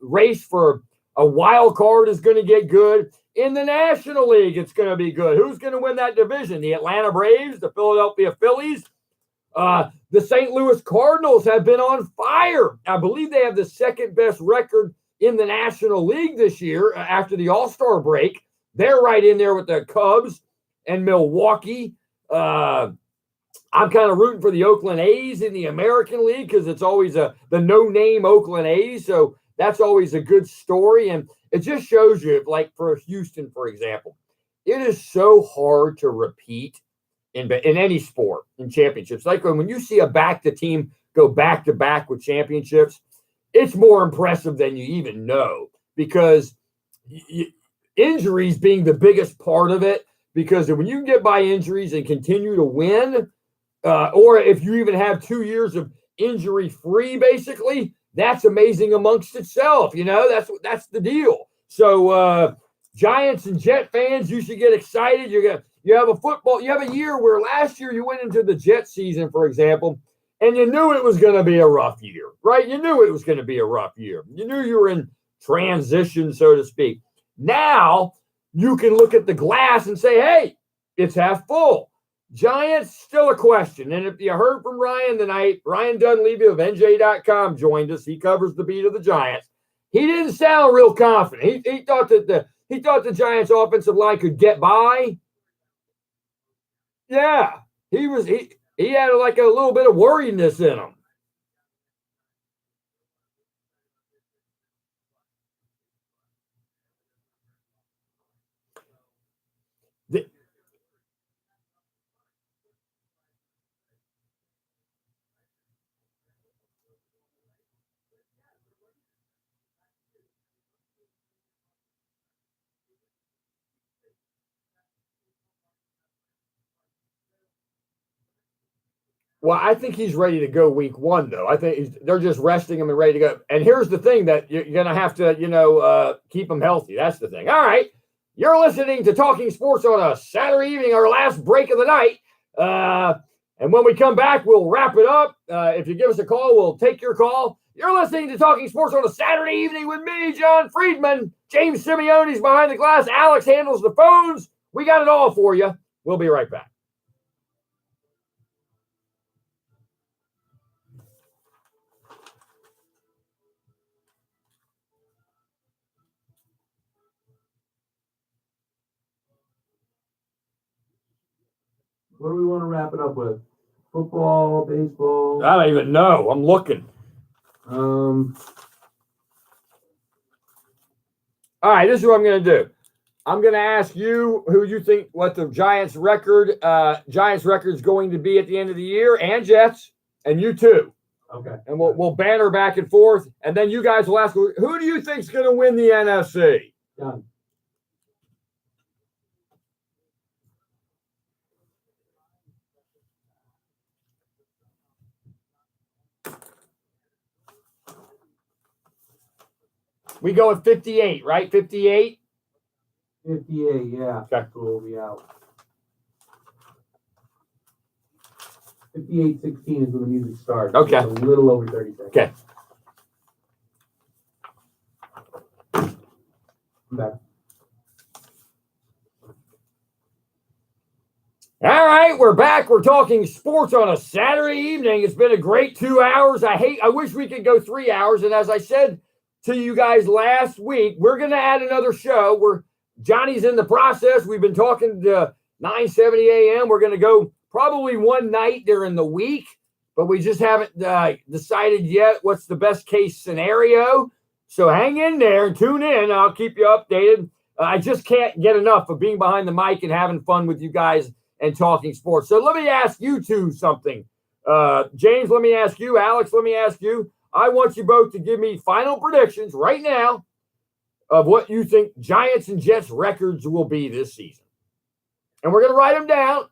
Speaker 3: race for a wild card is going to get good. In the National League, it's going to be good. Who's going to win that division? The Atlanta Braves, the Philadelphia Phillies. The St. Louis Cardinals have been on fire. I believe they have the second best record in the National League this year after the All-Star break. They're right in there with the Cubs and Milwaukee. I'm kind of rooting for the Oakland A's in the American League because it's always the no-name Oakland A's. So that's always a good story. And it just shows you, like for Houston, for example, it is so hard to repeat in any sport in championships. Like when you see a team go back-to-back with championships, it's more impressive than you even know because injuries being the biggest part of it, because when you can get by injuries and continue to win, or if you even have 2 years of injury-free, basically, that's amazing amongst itself. That's the deal. So Giants and Jet fans, you should get excited. You have a year where last year you went into the Jet season, for example, and you knew it was going to be a rough year, right? You knew it was going to be a rough year. You knew you were in transition, so to speak. Now you can look at the glass and say, hey, it's half full. Giants, still a question. And if you heard from Ryan tonight, Ryan Dunleavy of NJ.com joined us. He covers the beat of the Giants. He didn't sound real confident. He thought that the Giants' offensive line could get by. Yeah, he had like a little bit of worriedness in him. Well, I think he's ready to go week 1, though. I think they're just resting him and ready to go. And here's the thing that you're going to have to, keep him healthy. That's the thing. All right. You're listening to Talking Sports on a Saturday evening, our last break of the night. And when we come back, we'll wrap it up. If you give us a call, we'll take your call. You're listening to Talking Sports on a Saturday evening with me, John Friedman. James Simeone's behind the glass. Alex handles the phones. We got it all for you. We'll be right back.
Speaker 6: What do we want to wrap it up with? Football, baseball?
Speaker 3: I don't even know. I'm looking. All right, this is what I'm going to do. I'm going to ask you who you think what the Giants record is going to be at the end of the year, and Jets, and you too.
Speaker 6: Okay.
Speaker 3: And we'll banter back and forth, and then you guys will ask, who do you think is going to win the NFC?
Speaker 6: Done.
Speaker 3: We go with 58, right? 58?
Speaker 6: 58, yeah.
Speaker 3: Okay.
Speaker 6: So we'll be out. 58-16 is when the music starts.
Speaker 3: Okay.
Speaker 6: It's a little over 30 seconds.
Speaker 3: Okay.
Speaker 6: I'm back.
Speaker 3: All right, we're back. We're talking sports on a Saturday evening. It's been a great 2 hours. I wish we could go 3 hours. And as I said to you guys last week, we're going to add another show. Johnny's in the process. We've been talking to 9:70 a.m. We're going to go probably one night during the week, but we just haven't decided yet what's the best case scenario. So hang in there and tune in. I'll keep you updated. I just can't get enough of being behind the mic and having fun with you guys and talking sports. So let me ask you two something. James, let me ask you. Alex, let me ask you. I want you both to give me final predictions right now of what you think Giants and Jets records will be this season. And we're going to write them down.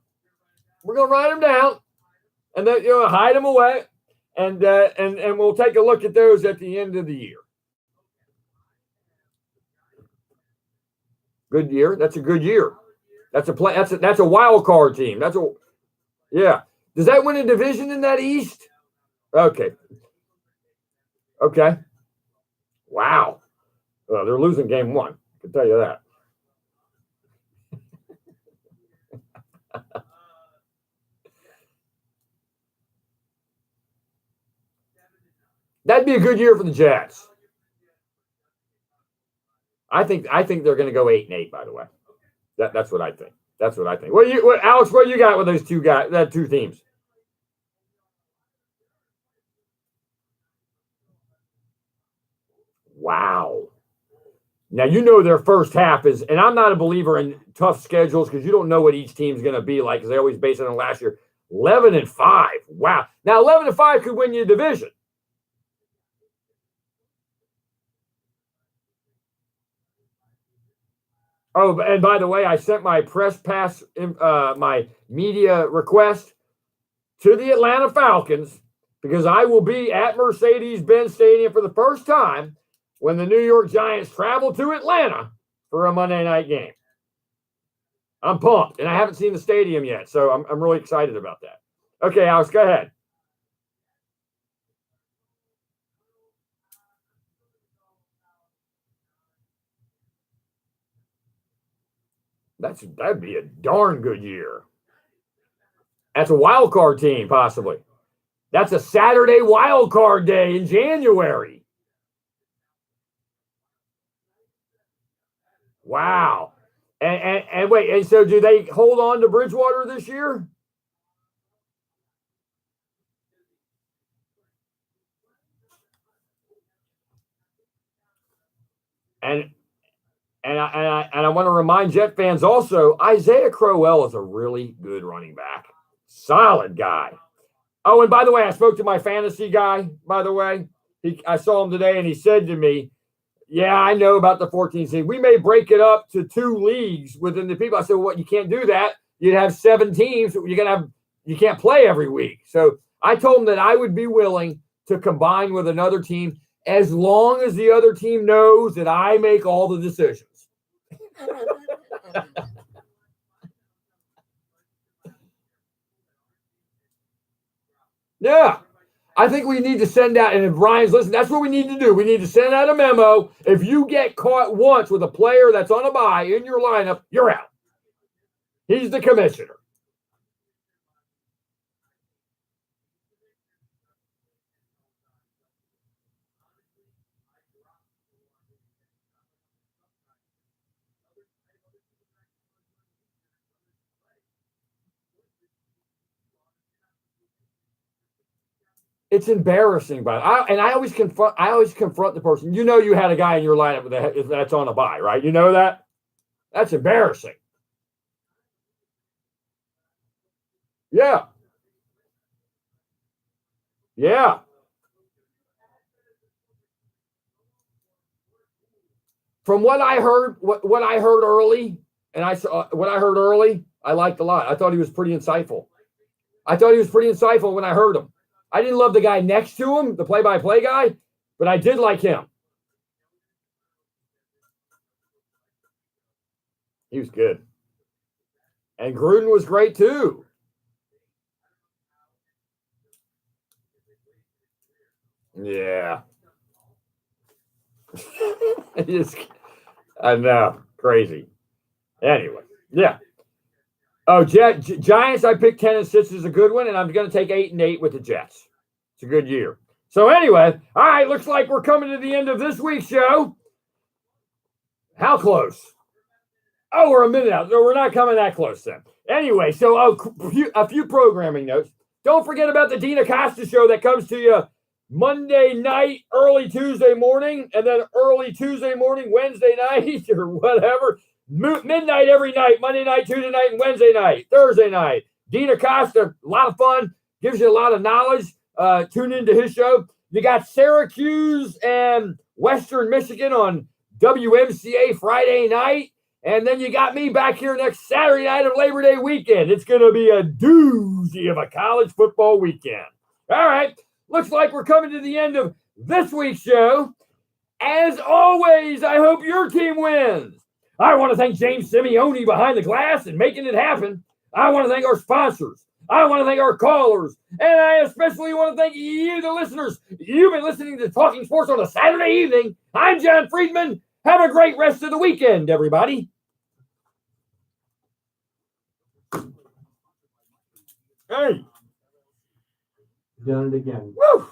Speaker 3: We're going to write them down and then hide them away. And we'll take a look at those at the end of the year. Good year. That's a good year. That's a wild card team. Yeah. Does that win a division in that East? Okay. Wow. Well, they're losing game 1. I can tell you that. That'd be a good year for the Jets. I think they're going to go 8-8. By the way, that's what I think. That's what I think. Alex? What you got with those two teams? Wow. Now, their first half is, and I'm not a believer in tough schedules because you don't know what each team's going to be like because they always base it on last year. 11-5. Wow. Now, 11-5 could win you a division. Oh, and by the way, I sent my press pass, my media request to the Atlanta Falcons because I will be at Mercedes-Benz Stadium for the first time when the New York Giants travel to Atlanta for a Monday night game. I'm pumped, and I haven't seen the stadium yet, so I'm really excited about that. Okay, Alex, go ahead. That'd be a darn good year. That's a wild card team, possibly. That's a Saturday wild card day in January. Wow. And wait, and so do they hold on to Bridgewater this year? And I want to remind Jet fans also, Isaiah Crowell is a really good running back. Solid guy. Oh, and by the way, I spoke to my fantasy guy, by the way. I saw him today, and he said to me, yeah, I know about the 14 seed. We may break it up to 2 leagues within the people. I said, well, what? You can't do that. You'd have 7 teams. You can't play every week. So I told him that I would be willing to combine with another team as long as the other team knows that I make all the decisions. Yeah. I think we need to send out, and if Ryan's listening, that's what we need to do. We need to send out a memo. If you get caught once with a player that's on a bye in your lineup, you're out. He's the commissioner. It's embarrassing, but I always confront the person. You had a guy in your lineup that's on a bye, right? You know that? That's embarrassing. Yeah. Yeah. From what I heard, what I heard early, and I saw what I heard early, I liked a lot. I thought he was pretty insightful. When I heard him. I didn't love the guy next to him, the play-by-play guy, but I did like him. He was good. And Gruden was great too. Yeah. I know. Crazy. Anyway, yeah. Oh, Giants, I picked 10-6 is a good one, and I'm going to take 8-8 with the Jets. It's a good year. So anyway, all right, looks like we're coming to the end of this week's show. How close? Oh, we're a minute out. No, we're not coming that close then. Anyway, so a few programming notes. Don't forget about the Dean Acosta show that comes to you Monday night, early Tuesday morning, and then early Tuesday morning, Wednesday night, or whatever. midnight every night, Monday night, Tuesday night, and Wednesday night, Thursday night. Dean Acosta, a lot of fun, gives you a lot of knowledge. Tune into his show. You got Syracuse and Western Michigan on WMCA Friday night. And then you got me back here next Saturday night of Labor Day weekend. It's going to be a doozy of a college football weekend. All right. Looks like we're coming to the end of this week's show. As always, I hope your team wins. I want to thank James Simeone behind the glass and making it happen. I want to thank our sponsors. I want to thank our callers. And I especially want to thank you, the listeners. You've been listening to Talking Sports on a Saturday evening. I'm John Friedman. Have a great rest of the weekend, everybody. Hey.
Speaker 6: Done it again.
Speaker 3: Woo!